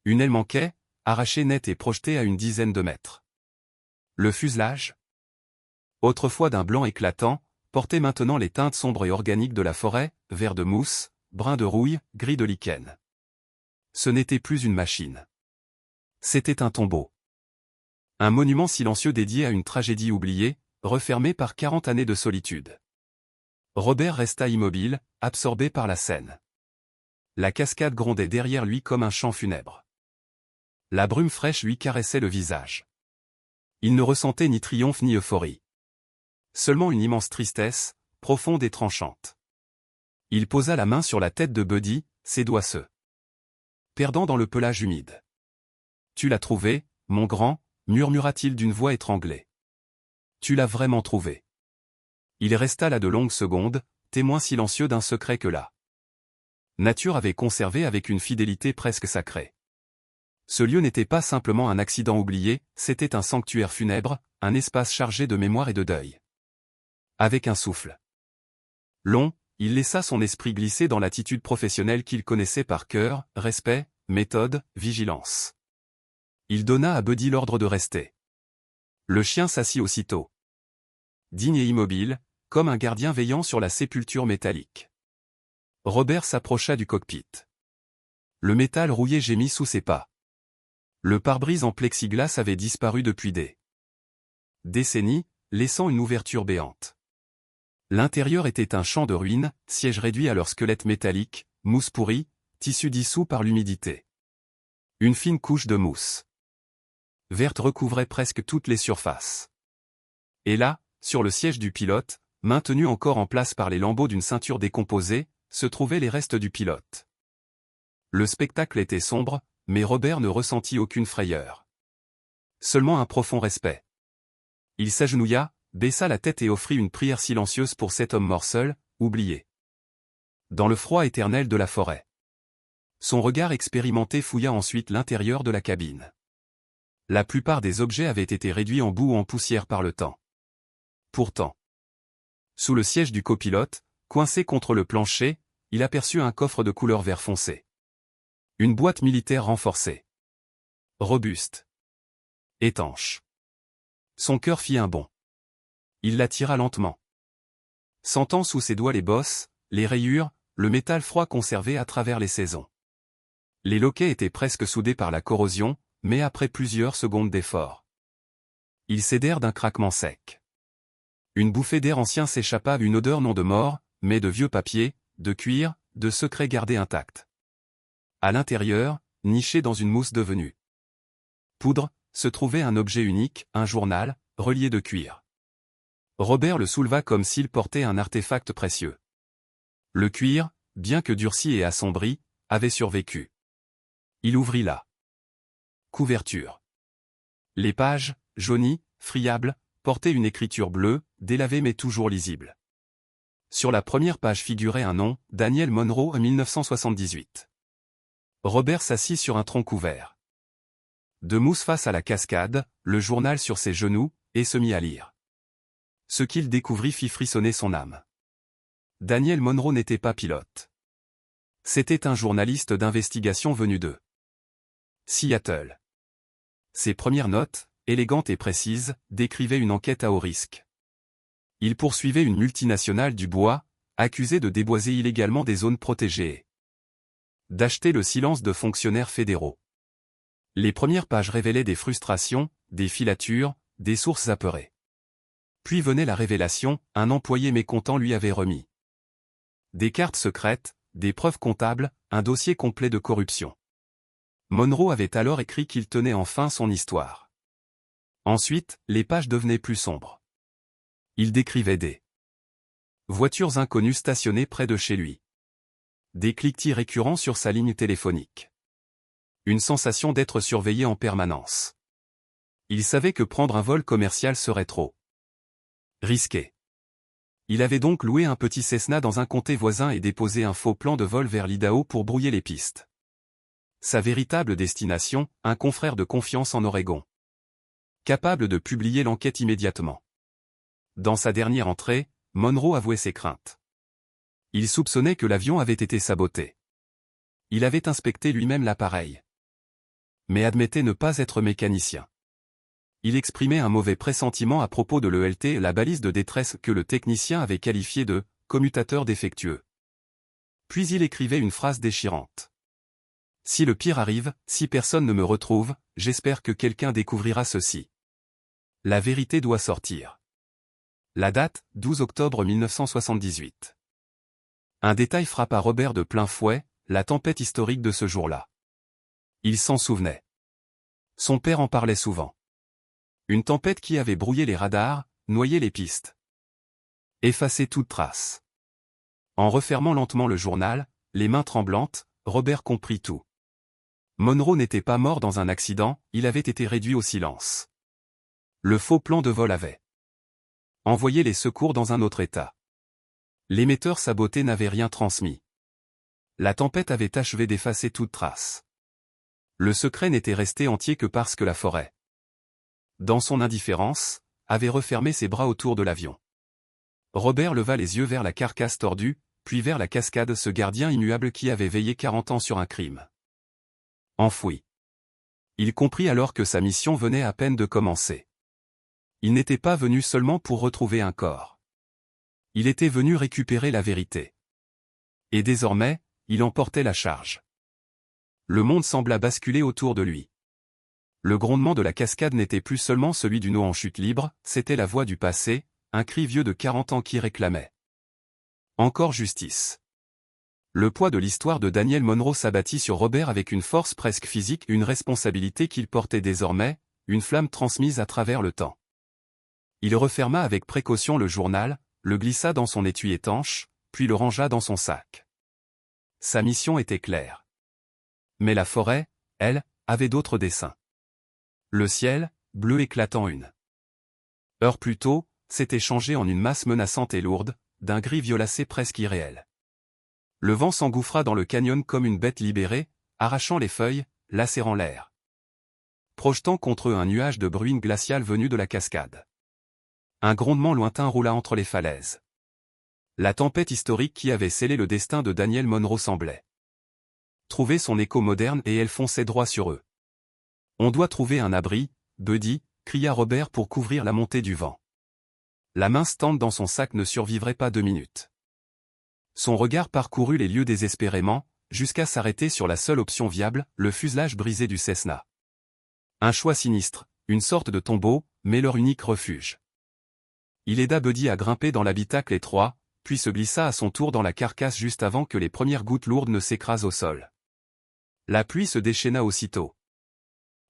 Une aile manquait, arrachée net et projetée à une dizaine de mètres. Le fuselage, autrefois d'un blanc éclatant, portait maintenant les teintes sombres et organiques de la forêt, vert de mousse, brun de rouille, gris de lichen. Ce n'était plus une machine. C'était un tombeau. Un monument silencieux dédié à une tragédie oubliée, refermé par 40 années de solitude. Robert resta immobile, absorbé par la scène. La cascade grondait derrière lui comme un chant funèbre. La brume fraîche lui caressait le visage. Il ne ressentait ni triomphe ni euphorie. Seulement une immense tristesse, profonde et tranchante. Il posa la main sur la tête de Buddy, ses doigts se perdant dans le pelage humide. « Tu l'as trouvé, mon grand » murmura-t-il d'une voix étranglée. « Tu l'as vraiment trouvé. » Il resta là de longues secondes, témoin silencieux d'un secret que la nature avait conservé avec une fidélité presque sacrée. Ce lieu n'était pas simplement un accident oublié, c'était un sanctuaire funèbre, un espace chargé de mémoire et de deuil. Avec un souffle long, il laissa son esprit glisser dans l'attitude professionnelle qu'il connaissait par cœur, respect, méthode, vigilance. Il donna à Buddy l'ordre de rester. Le chien s'assit aussitôt. Digne et immobile, comme un gardien veillant sur la sépulture métallique. Robert s'approcha du cockpit. Le métal rouillé gémit sous ses pas. Le pare-brise en plexiglas avait disparu depuis des décennies, laissant une ouverture béante. L'intérieur était un champ de ruines, sièges réduits à leur squelette métallique, mousse pourrie, tissu dissous par l'humidité. Une fine couche de mousse verte recouvrait presque toutes les surfaces. Et là, sur le siège du pilote, maintenu encore en place par les lambeaux d'une ceinture décomposée, se trouvaient les restes du pilote. Le spectacle était sombre, mais Robert ne ressentit aucune frayeur. Seulement un profond respect. Il s'agenouilla, baissa la tête et offrit une prière silencieuse pour cet homme mort seul, oublié. Dans le froid éternel de la forêt. Son regard expérimenté fouilla ensuite l'intérieur de la cabine. La plupart des objets avaient été réduits en boue ou en poussière par le temps. Pourtant, sous le siège du copilote, coincé contre le plancher, il aperçut un coffre de couleur vert foncé. Une boîte militaire renforcée. Robuste. Étanche. Son cœur fit un bond. Il la tira lentement. Sentant sous ses doigts les bosses, les rayures, le métal froid conservé à travers les saisons. Les loquets étaient presque soudés par la corrosion, mais après plusieurs secondes d'effort, ils cédèrent d'un craquement sec. Une bouffée d'air ancien s'échappa, une odeur non de mort, mais de vieux papier, de cuir, de secrets gardés intacts. À l'intérieur, niché dans une mousse devenue poudre, se trouvait un objet unique, un journal, relié de cuir. Robert le souleva comme s'il portait un artefact précieux. Le cuir, bien que durci et assombri, avait survécu. Il ouvrit la couverture. Les pages, jaunies, friables, portaient une écriture bleue, délavée mais toujours lisible. Sur la première page figurait un nom, Daniel Monroe 1978. Robert s'assit sur un tronc couvert de mousse face à la cascade, le journal sur ses genoux, et se mit à lire. Ce qu'il découvrit fit frissonner son âme. Daniel Monroe n'était pas pilote. C'était un journaliste d'investigation venu de Seattle. Ses premières notes, élégantes et précises, décrivaient une enquête à haut risque. Il poursuivait une multinationale du bois, accusée de déboiser illégalement des zones protégées. D'acheter le silence de fonctionnaires fédéraux. Les premières pages révélaient des frustrations, des filatures, des sources apeurées. Puis venait la révélation, un employé mécontent lui avait remis des cartes secrètes, des preuves comptables, un dossier complet de corruption. Monroe avait alors écrit qu'il tenait enfin son histoire. Ensuite, les pages devenaient plus sombres. Il décrivait des voitures inconnues stationnées près de chez lui. Des cliquetis récurrents sur sa ligne téléphonique. Une sensation d'être surveillé en permanence. Il savait que prendre un vol commercial serait trop risqué. Il avait donc loué un petit Cessna dans un comté voisin et déposé un faux plan de vol vers l'Idaho pour brouiller les pistes. Sa véritable destination, un confrère de confiance en Oregon. Capable de publier l'enquête immédiatement. Dans sa dernière entrée, Monroe avouait ses craintes. Il soupçonnait que l'avion avait été saboté. Il avait inspecté lui-même l'appareil. Mais admettait ne pas être mécanicien. Il exprimait un mauvais pressentiment à propos de l'ELT, la balise de détresse que le technicien avait qualifiée de « commutateur défectueux ». Puis il écrivait une phrase déchirante. « Si le pire arrive, si personne ne me retrouve, j'espère que quelqu'un découvrira ceci. La vérité doit sortir. » La date, 12 octobre 1978. Un détail frappa Robert de plein fouet, la tempête historique de ce jour-là. Il s'en souvenait. Son père en parlait souvent. Une tempête qui avait brouillé les radars, noyé les pistes. Effacé toute trace. En refermant lentement le journal, les mains tremblantes, Robert comprit tout. Monroe n'était pas mort dans un accident, il avait été réduit au silence. Le faux plan de vol avait envoyé les secours dans un autre état. L'émetteur saboté n'avait rien transmis. La tempête avait achevé d'effacer toute trace. Le secret n'était resté entier que parce que la forêt, dans son indifférence, avait refermé ses bras autour de l'avion. Robert leva les yeux vers la carcasse tordue, puis vers la cascade, ce gardien immuable qui avait veillé 40 ans sur un crime enfoui. Il comprit alors que sa mission venait à peine de commencer. Il n'était pas venu seulement pour retrouver un corps. Il était venu récupérer la vérité. Et désormais, il en portait la charge. Le monde sembla basculer autour de lui. Le grondement de la cascade n'était plus seulement celui d'une eau en chute libre, c'était la voix du passé, un cri vieux de 40 ans qui réclamait encore justice. Le poids de l'histoire de Daniel Monroe s'abattit sur Robert avec une force presque physique, une responsabilité qu'il portait désormais, une flamme transmise à travers le temps. Il referma avec précaution le journal, le glissa dans son étui étanche, puis le rangea dans son sac. Sa mission était claire. Mais la forêt, elle, avait d'autres desseins. Le ciel, bleu éclatant une heure plus tôt, s'était changé en une masse menaçante et lourde, d'un gris violacé presque irréel. Le vent s'engouffra dans le canyon comme une bête libérée, arrachant les feuilles, lacérant l'air. Projetant contre eux un nuage de bruine glaciale venu de la cascade. Un grondement lointain roula entre les falaises. La tempête historique qui avait scellé le destin de Daniel Monroe semblait trouver son écho moderne et elle fonçait droit sur eux. On doit trouver un abri, Buddy, cria Robert pour couvrir la montée du vent. La mince tente dans son sac ne survivrait pas 2 minutes. Son regard parcourut les lieux désespérément, jusqu'à s'arrêter sur la seule option viable, le fuselage brisé du Cessna. Un choix sinistre, une sorte de tombeau, mais leur unique refuge. Il aida Buddy à grimper dans l'habitacle étroit, puis se glissa à son tour dans la carcasse juste avant que les premières gouttes lourdes ne s'écrasent au sol. La pluie se déchaîna aussitôt.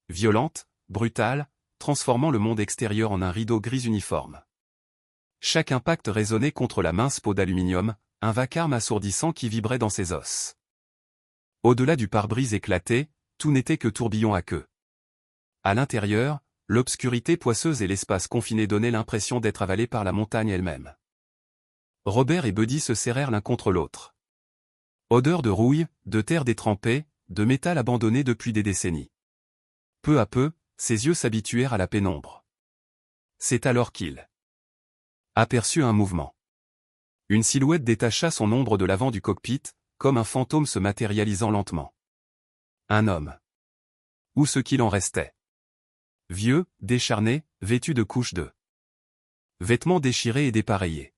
Violente, brutale, transformant le monde extérieur en un rideau gris uniforme. Chaque impact résonnait contre la mince peau d'aluminium, un vacarme assourdissant qui vibrait dans ses os. Au-delà du pare-brise éclaté, tout n'était que tourbillon à queue. À l'intérieur, l'obscurité poisseuse et l'espace confiné donnaient l'impression d'être avalés par la montagne elle-même. Robert et Buddy se serrèrent l'un contre l'autre. Odeur de rouille, de terre détrempée, de métal abandonné depuis des décennies. Peu à peu, ses yeux s'habituèrent à la pénombre. C'est alors qu'il aperçut un mouvement. Une silhouette détacha son ombre de l'avant du cockpit, comme un fantôme se matérialisant lentement. Un homme. Ou ce qu'il en restait. Vieux, décharné, vêtu de couches de vêtements déchirés et dépareillés.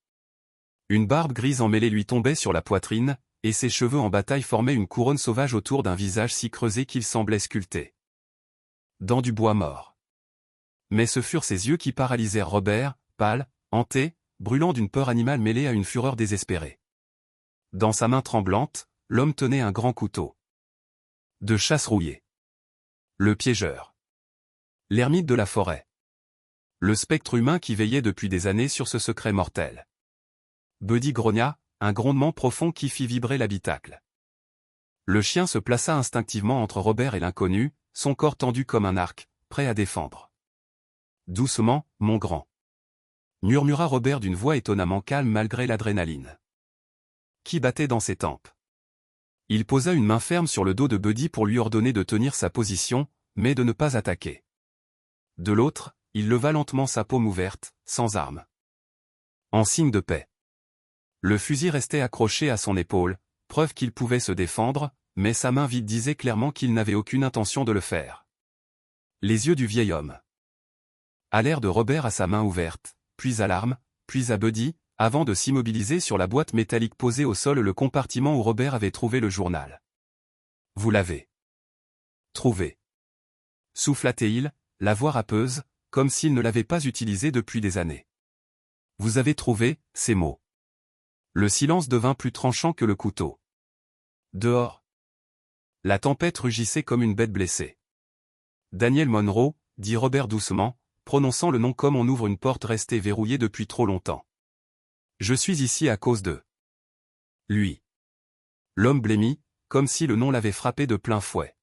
Une barbe grise emmêlée lui tombait sur la poitrine, et ses cheveux en bataille formaient une couronne sauvage autour d'un visage si creusé qu'il semblait sculpté dans du bois mort. Mais ce furent ses yeux qui paralysèrent Robert, pâle, hanté, brûlant d'une peur animale mêlée à une fureur désespérée. Dans sa main tremblante, l'homme tenait un grand couteau de chasse rouillé. Le piégeur. L'ermite de la forêt. Le spectre humain qui veillait depuis des années sur ce secret mortel. Buddy grogna, un grondement profond qui fit vibrer l'habitacle. Le chien se plaça instinctivement entre Robert et l'inconnu, son corps tendu comme un arc, prêt à défendre. Doucement, mon grand. Murmura Robert d'une voix étonnamment calme malgré l'adrénaline qui battait dans ses tempes. Il posa une main ferme sur le dos de Buddy pour lui ordonner de tenir sa position, mais de ne pas attaquer. De l'autre, il leva lentement sa paume ouverte, sans arme. En signe de paix. Le fusil restait accroché à son épaule, preuve qu'il pouvait se défendre, mais sa main vide disait clairement qu'il n'avait aucune intention de le faire. Les yeux du vieil homme allèrent de Robert à sa main ouverte, puis à l'arme, puis à Buddy, avant de s'immobiliser sur la boîte métallique posée au sol, le compartiment où Robert avait trouvé le journal. « Vous l'avez trouvé » souffla-t-il, la voix râpeuse, comme s'il ne l'avait pas utilisé depuis des années. « Vous avez trouvé » ces mots. Le silence devint plus tranchant que le couteau. Dehors. La tempête rugissait comme une bête blessée. « Daniel Monroe » dit Robert doucement, prononçant le nom comme on ouvre une porte restée verrouillée depuis trop longtemps. « Je suis ici à cause de lui. » L'homme blêmit, comme si le nom l'avait frappé de plein fouet.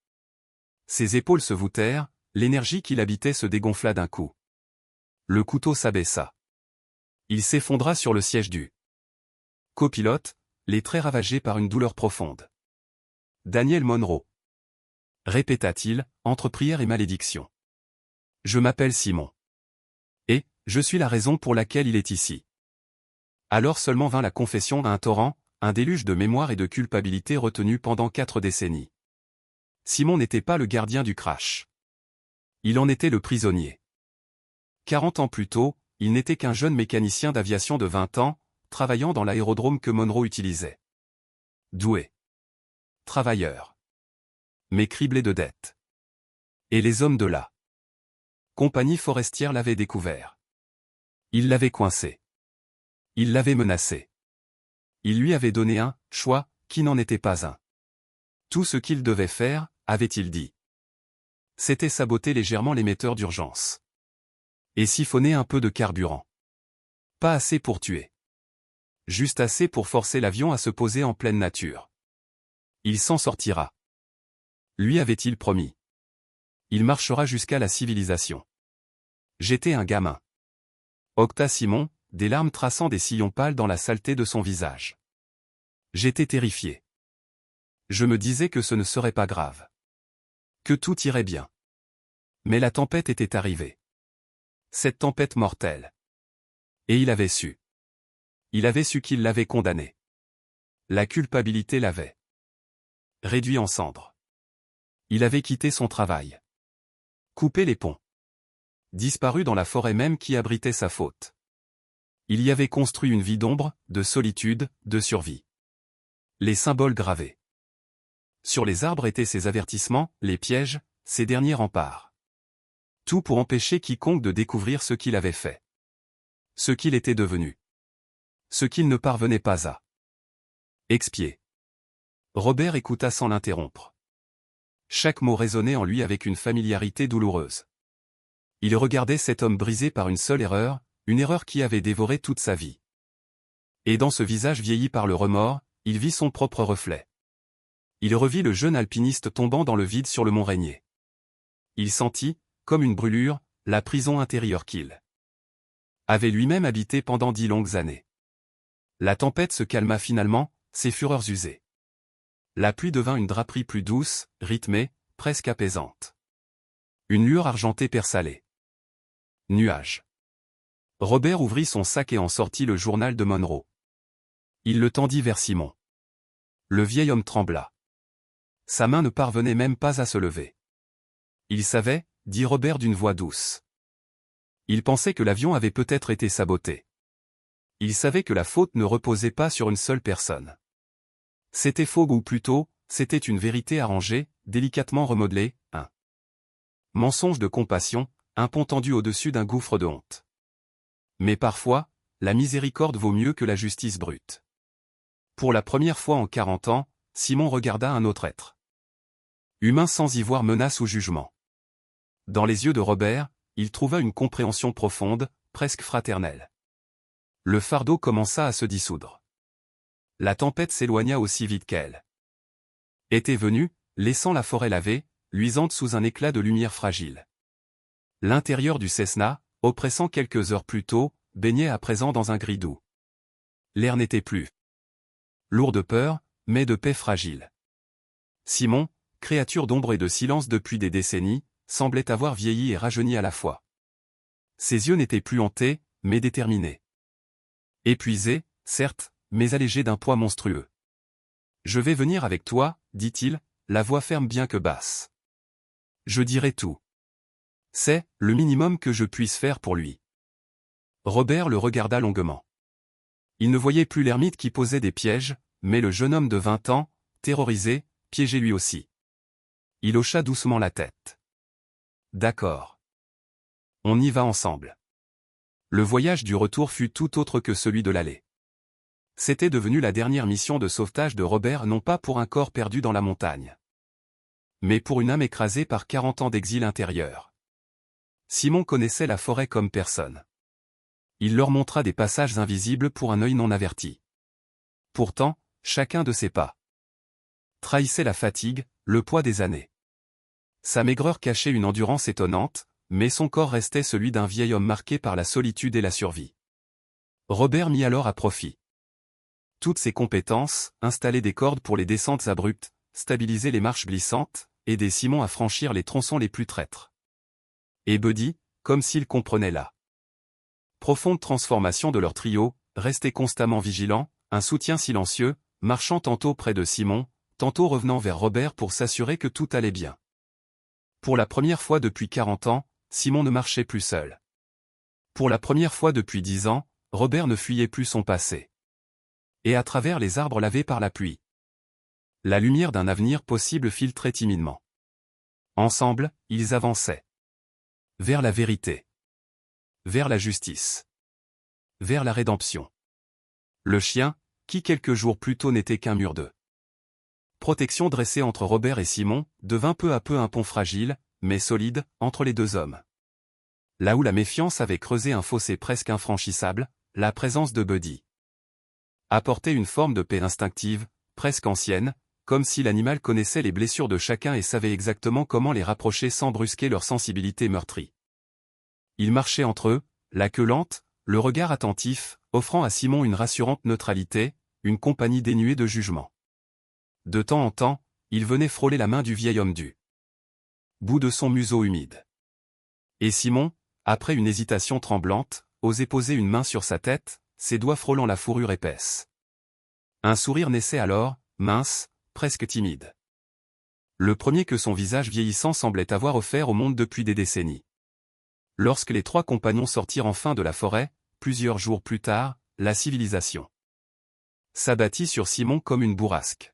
Ses épaules se voûtèrent, l'énergie qui l'habitait se dégonfla d'un coup. Le couteau s'abaissa. Il s'effondra sur le siège du copilote, les traits ravagés par une douleur profonde. « Daniel Monroe » répéta-t-il, entre prière et malédiction. « Je m'appelle Simon. Et, je suis la raison pour laquelle il est ici. » Alors seulement vint la confession à un torrent, un déluge de mémoire et de culpabilité retenu pendant 4 décennies. Simon n'était pas le gardien du crash. Il en était le prisonnier. 40 ans plus tôt, il n'était qu'un jeune mécanicien d'aviation de 20 ans, travaillant dans l'aérodrome que Monroe utilisait. Doué. Travailleur. Mais criblé de dettes. Et les hommes de la compagnie forestière l'avaient découvert. Ils l'avaient coincé. Il l'avait menacé. Il lui avait donné un choix qui n'en était pas un. Tout ce qu'il devait faire, avait-il dit, c'était saboter légèrement l'émetteur d'urgence. Et siphonner un peu de carburant. Pas assez pour tuer. Juste assez pour forcer l'avion à se poser en pleine nature. Il s'en sortira. Lui avait-il promis. Il marchera jusqu'à la civilisation. J'étais un gamin. Octa Simon, des larmes traçant des sillons pâles dans la saleté de son visage. J'étais terrifié. Je me disais que ce ne serait pas grave. Que tout irait bien. Mais la tempête était arrivée. Cette tempête mortelle. Et il avait su. Il avait su qu'il l'avait condamné. La culpabilité l'avait réduit en cendres. Il avait quitté son travail. Coupé les ponts. Disparu dans la forêt même qui abritait sa faute. Il y avait construit une vie d'ombre, de solitude, de survie. Les symboles gravés sur les arbres étaient ses avertissements, les pièges, ses derniers remparts. Tout pour empêcher quiconque de découvrir ce qu'il avait fait. Ce qu'il était devenu. Ce qu'il ne parvenait pas à expier. Robert écouta sans l'interrompre. Chaque mot résonnait en lui avec une familiarité douloureuse. Il regardait cet homme brisé par une seule erreur, une erreur qui avait dévoré toute sa vie. Et dans ce visage vieilli par le remords, il vit son propre reflet. Il revit le jeune alpiniste tombant dans le vide sur le mont Rainier. Il sentit, comme une brûlure, la prison intérieure qu'il avait lui-même habité pendant 10 longues années. La tempête se calma finalement, ses fureurs usées. La pluie devint une draperie plus douce, rythmée, presque apaisante. Une lueur argentée perça les nuages. Robert ouvrit son sac et en sortit le journal de Monroe. Il le tendit vers Simon. Le vieil homme trembla. Sa main ne parvenait même pas à se lever. Il savait, dit Robert d'une voix douce. Il pensait que l'avion avait peut-être été saboté. Il savait que la faute ne reposait pas sur une seule personne. C'était faux ou plutôt, c'était une vérité arrangée, délicatement remodelée, un mensonge de compassion, un pont tendu au-dessus d'un gouffre de honte. Mais parfois, la miséricorde vaut mieux que la justice brute. Pour la première fois en 40 ans, Simon regarda un autre être humain sans y voir menace ou jugement. Dans les yeux de Robert, il trouva une compréhension profonde, presque fraternelle. Le fardeau commença à se dissoudre. La tempête s'éloigna aussi vite qu'elle était venue, laissant la forêt lavée, luisante sous un éclat de lumière fragile. L'intérieur du Cessna, oppressant quelques heures plus tôt, baignait à présent dans un gris doux. L'air n'était plus lourd de peur, mais de paix fragile. Simon, créature d'ombre et de silence depuis des décennies, semblait avoir vieilli et rajeuni à la fois. Ses yeux n'étaient plus hantés, mais déterminés. Épuisé, certes, mais allégé d'un poids monstrueux. « Je vais venir avec toi, dit-il, la voix ferme bien que basse. Je dirai tout. C'est le minimum que je puisse faire pour lui. » Robert le regarda longuement. Il ne voyait plus l'ermite qui posait des pièges, mais le jeune homme de 20 ans, terrorisé, piégé lui aussi. Il hocha doucement la tête. « D'accord. On y va ensemble. » Le voyage du retour fut tout autre que celui de l'aller. C'était devenu la dernière mission de sauvetage de Robert, non pas pour un corps perdu dans la montagne, mais pour une âme écrasée par 40 ans d'exil intérieur. Simon connaissait la forêt comme personne. Il leur montra des passages invisibles pour un œil non averti. Pourtant, chacun de ses pas trahissait la fatigue, le poids des années. Sa maigreur cachait une endurance étonnante, mais son corps restait celui d'un vieil homme marqué par la solitude et la survie. Robert mit alors à profit toutes ses compétences, installer des cordes pour les descentes abruptes, stabiliser les marches glissantes, aider Simon à franchir les tronçons les plus traîtres. Et Buddy, comme s'il comprenait la profonde transformation de leur trio, restait constamment vigilant, un soutien silencieux, marchant tantôt près de Simon, tantôt revenant vers Robert pour s'assurer que tout allait bien. Pour la première fois depuis 40 ans, Simon ne marchait plus seul. Pour la première fois depuis 10 ans, Robert ne fuyait plus son passé. Et à travers les arbres lavés par la pluie, la lumière d'un avenir possible filtrait timidement. Ensemble, ils avançaient vers la vérité, vers la justice, vers la rédemption. Le chien, qui quelques jours plus tôt n'était qu'un mur de protection dressé entre Robert et Simon, devint peu à peu un pont fragile, mais solide, entre les deux hommes. Là où la méfiance avait creusé un fossé presque infranchissable, la présence de Buddy apportait une forme de paix instinctive, presque ancienne, comme si l'animal connaissait les blessures de chacun et savait exactement comment les rapprocher sans brusquer leur sensibilité meurtrie. Ils marchaient entre eux, la queue lente, le regard attentif, offrant à Simon une rassurante neutralité, une compagnie dénuée de jugement. De temps en temps, il venait frôler la main du vieil homme du bout de son museau humide. Et Simon, après une hésitation tremblante, osait poser une main sur sa tête, ses doigts frôlant la fourrure épaisse. Un sourire naissait alors, mince, presque timide. Le premier que son visage vieillissant semblait avoir offert au monde depuis des décennies. Lorsque les trois compagnons sortirent enfin de la forêt, plusieurs jours plus tard, la civilisation s'abattit sur Simon comme une bourrasque.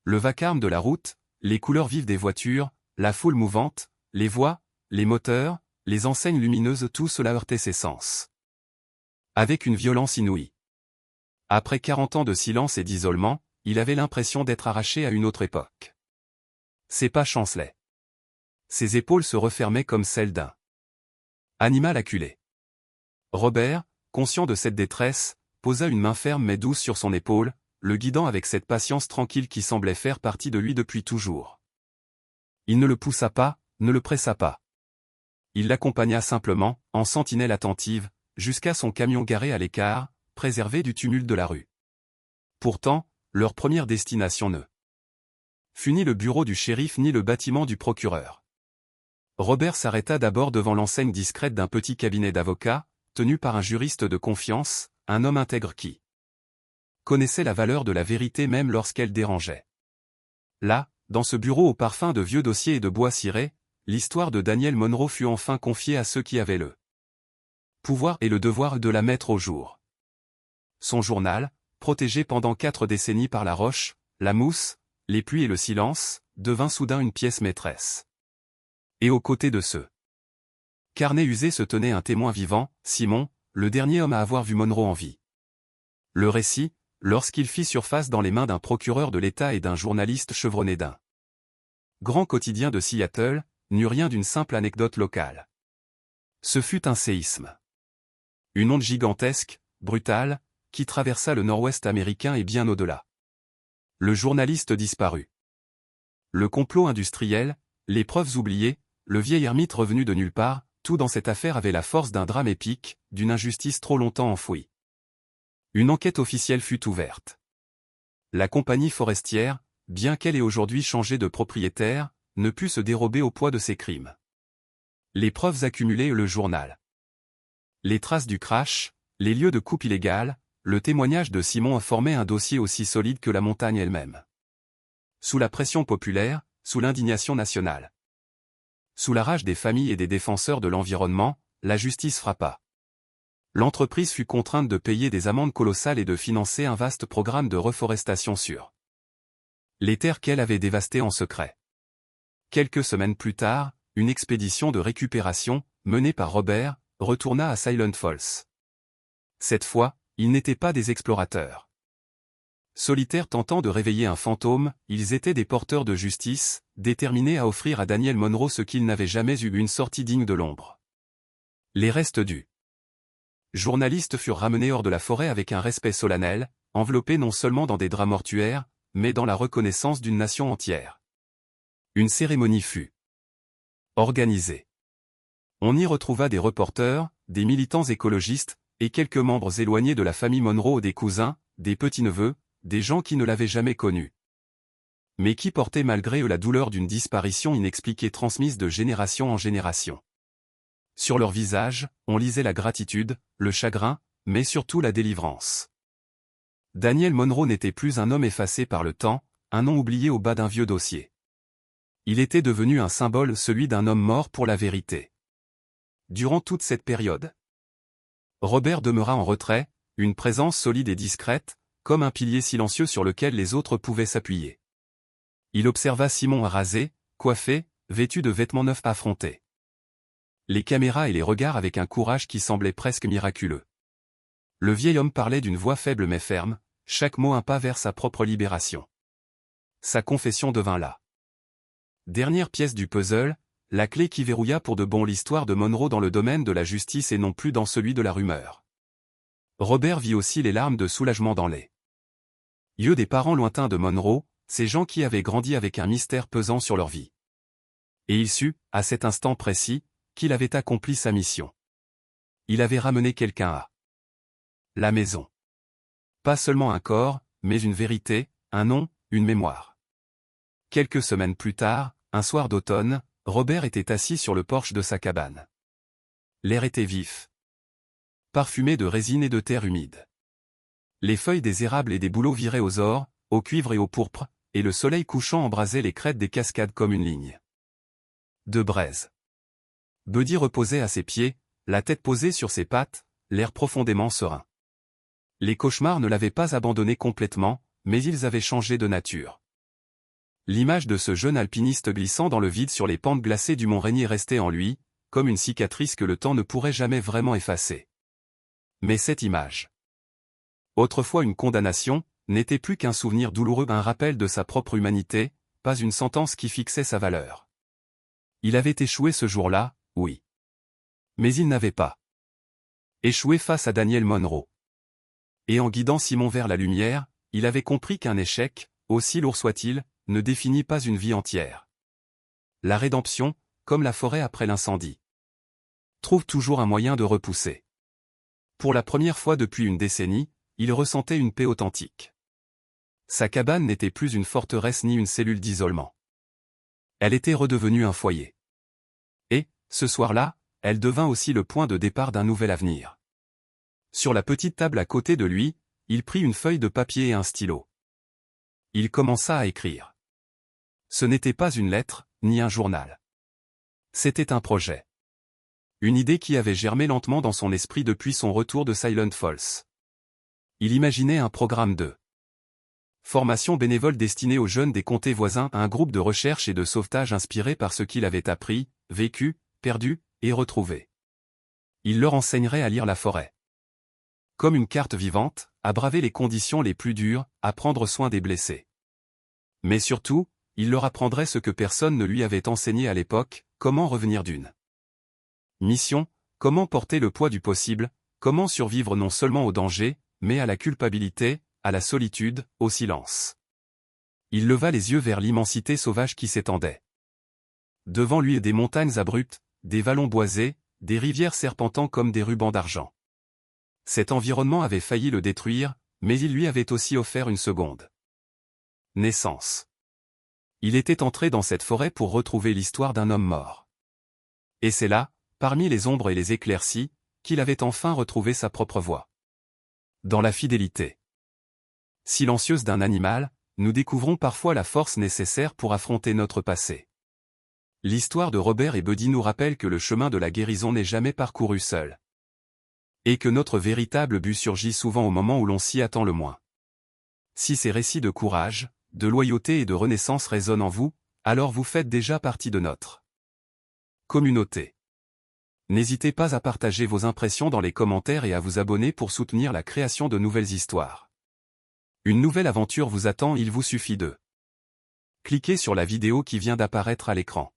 Le vacarme de la route, les couleurs vives des voitures, la foule mouvante, les voix, les moteurs, les enseignes lumineuses, tout cela heurtait ses sens avec une violence inouïe. Après 40 ans de silence et d'isolement, il avait l'impression d'être arraché à une autre époque. Ses pas chancelaient. Ses épaules se refermaient comme celles d'un animal acculé. Robert, conscient de cette détresse, posa une main ferme mais douce sur son épaule, le guidant avec cette patience tranquille qui semblait faire partie de lui depuis toujours. Il ne le poussa pas, ne le pressa pas. Il l'accompagna simplement, en sentinelle attentive, jusqu'à son camion garé à l'écart, préservé du tumulte de la rue. Pourtant, leur première destination ne fut ni le bureau du shérif ni le bâtiment du procureur. Robert s'arrêta d'abord devant l'enseigne discrète d'un petit cabinet d'avocats, tenu par un juriste de confiance, un homme intègre qui connaissait la valeur de la vérité même lorsqu'elle dérangeait. Là, dans ce bureau au parfum de vieux dossiers et de bois ciré, l'histoire de Daniel Monroe fut enfin confiée à ceux qui avaient le pouvoir et le devoir de la mettre au jour. Son journal, protégé pendant 4 décennies par la roche, la mousse, les pluies et le silence, devint soudain une pièce maîtresse. Et aux côtés de ce carnet usé se tenait un témoin vivant, Simon, le dernier homme à avoir vu Monroe en vie. Le récit, lorsqu'il fit surface dans les mains d'un procureur de l'État et d'un journaliste chevronné d'un grand quotidien de Seattle, n'eut rien d'une simple anecdote locale. Ce fut un séisme. Une onde gigantesque, brutale, qui traversa le nord-ouest américain et bien au-delà. Le journaliste disparut. Le complot industriel, les preuves oubliées, le vieil ermite revenu de nulle part, tout dans cette affaire avait la force d'un drame épique, d'une injustice trop longtemps enfouie. Une enquête officielle fut ouverte. La compagnie forestière, bien qu'elle ait aujourd'hui changé de propriétaire, ne put se dérober au poids de ses crimes. Les preuves accumulées et le journal. Les traces du crash, les lieux de coupe illégale, le témoignage de Simon a formé un dossier aussi solide que la montagne elle-même. Sous la pression populaire, sous l'indignation nationale. Sous la rage des familles et des défenseurs de l'environnement, la justice frappa. L'entreprise fut contrainte de payer des amendes colossales et de financer un vaste programme de reforestation sur les terres qu'elle avait dévastées en secret. Quelques semaines plus tard, une expédition de récupération, menée par Robert, retourna à Silent Falls. Cette fois, ils n'étaient pas des explorateurs solitaires tentant de réveiller un fantôme, ils étaient des porteurs de justice, déterminés à offrir à Daniel Monroe ce qu'il n'avait jamais eu, une sortie digne de l'ombre. Les restes du journaliste furent ramenés hors de la forêt avec un respect solennel, enveloppés non seulement dans des draps mortuaires, mais dans la reconnaissance d'une nation entière. Une cérémonie fut organisée. On y retrouva des reporters, des militants écologistes, et quelques membres éloignés de la famille Monroe, des cousins, des petits-neveux, des gens qui ne l'avaient jamais connu, mais qui portaient malgré eux la douleur d'une disparition inexpliquée transmise de génération en génération. Sur leurs visages, on lisait la gratitude, le chagrin, mais surtout la délivrance. Daniel Monroe n'était plus un homme effacé par le temps, un nom oublié au bas d'un vieux dossier. Il était devenu un symbole, celui d'un homme mort pour la vérité. Durant toute cette période, Robert demeura en retrait, une présence solide et discrète, comme un pilier silencieux sur lequel les autres pouvaient s'appuyer. Il observa Simon rasé, coiffé, vêtu de vêtements neufs affronter les caméras et les regards avec un courage qui semblait presque miraculeux. Le vieil homme parlait d'une voix faible mais ferme, chaque mot un pas vers sa propre libération. Sa confession devint la dernière pièce du puzzle, la clé qui verrouilla pour de bon l'histoire de Monroe dans le domaine de la justice et non plus dans celui de la rumeur. Robert vit aussi les larmes de soulagement dans les yeux des parents lointains de Monroe, ces gens qui avaient grandi avec un mystère pesant sur leur vie. Et il sut, à cet instant précis, qu'il avait accompli sa mission. Il avait ramené quelqu'un à la maison. Pas seulement un corps, mais une vérité, un nom, une mémoire. Quelques semaines plus tard, un soir d'automne, Robert était assis sur le porche de sa cabane. L'air était vif, parfumé de résine et de terre humide. Les feuilles des érables et des bouleaux viraient aux ors, au cuivre et au pourpre, et le soleil couchant embrasait les crêtes des cascades comme une ligne de braise. Buddy reposait à ses pieds, la tête posée sur ses pattes, l'air profondément serein. Les cauchemars ne l'avaient pas abandonné complètement, mais ils avaient changé de nature. L'image de ce jeune alpiniste glissant dans le vide sur les pentes glacées du mont Rainier restait en lui, comme une cicatrice que le temps ne pourrait jamais vraiment effacer. Mais cette image, autrefois une condamnation, n'était plus qu'un souvenir douloureux, un rappel de sa propre humanité, pas une sentence qui fixait sa valeur. Il avait échoué ce jour-là, oui. Mais il n'avait pas échoué face à Daniel Monroe. Et en guidant Simon vers la lumière, il avait compris qu'un échec, aussi lourd soit-il, ne définit pas une vie entière. La rédemption, comme la forêt après l'incendie, trouve toujours un moyen de repousser. Pour la première fois depuis une décennie, il ressentait une paix authentique. Sa cabane n'était plus une forteresse ni une cellule d'isolement. Elle était redevenue un foyer. Et, ce soir-là, elle devint aussi le point de départ d'un nouvel avenir. Sur la petite table à côté de lui, il prit une feuille de papier et un stylo. Il commença à écrire. Ce n'était pas une lettre, ni un journal. C'était un projet. Une idée qui avait germé lentement dans son esprit depuis son retour de Silent Falls. Il imaginait un programme de Formation bénévole destinée aux jeunes des comtés voisins, un groupe de recherche et de sauvetage inspiré par ce qu'il avait appris, vécu, perdu et retrouvé. Il leur enseignerait à lire la forêt. Comme une carte vivante, à braver les conditions les plus dures, à prendre soin des blessés. Mais surtout, il leur apprendrait ce que personne ne lui avait enseigné à l'époque, comment revenir d'une mission, comment porter le poids du possible, comment survivre non seulement au danger, mais à la culpabilité, à la solitude, au silence. Il leva les yeux vers l'immensité sauvage qui s'étendait. Devant lui des montagnes abruptes, des vallons boisés, des rivières serpentant comme des rubans d'argent. Cet environnement avait failli le détruire, mais il lui avait aussi offert une seconde naissance. Il était entré dans cette forêt pour retrouver l'histoire d'un homme mort. Et c'est là, parmi les ombres et les éclaircies, qu'il avait enfin retrouvé sa propre voix. Dans la fidélité silencieuse d'un animal, nous découvrons parfois la force nécessaire pour affronter notre passé. L'histoire de Robert et Buddy nous rappelle que le chemin de la guérison n'est jamais parcouru seul. Et que notre véritable but surgit souvent au moment où l'on s'y attend le moins. Si ces récits de courage, de loyauté et de renaissance résonnent en vous, alors vous faites déjà partie de notre communauté. N'hésitez pas à partager vos impressions dans les commentaires et à vous abonner pour soutenir la création de nouvelles histoires. Une nouvelle aventure vous attend, il vous suffit de cliquer sur la vidéo qui vient d'apparaître à l'écran.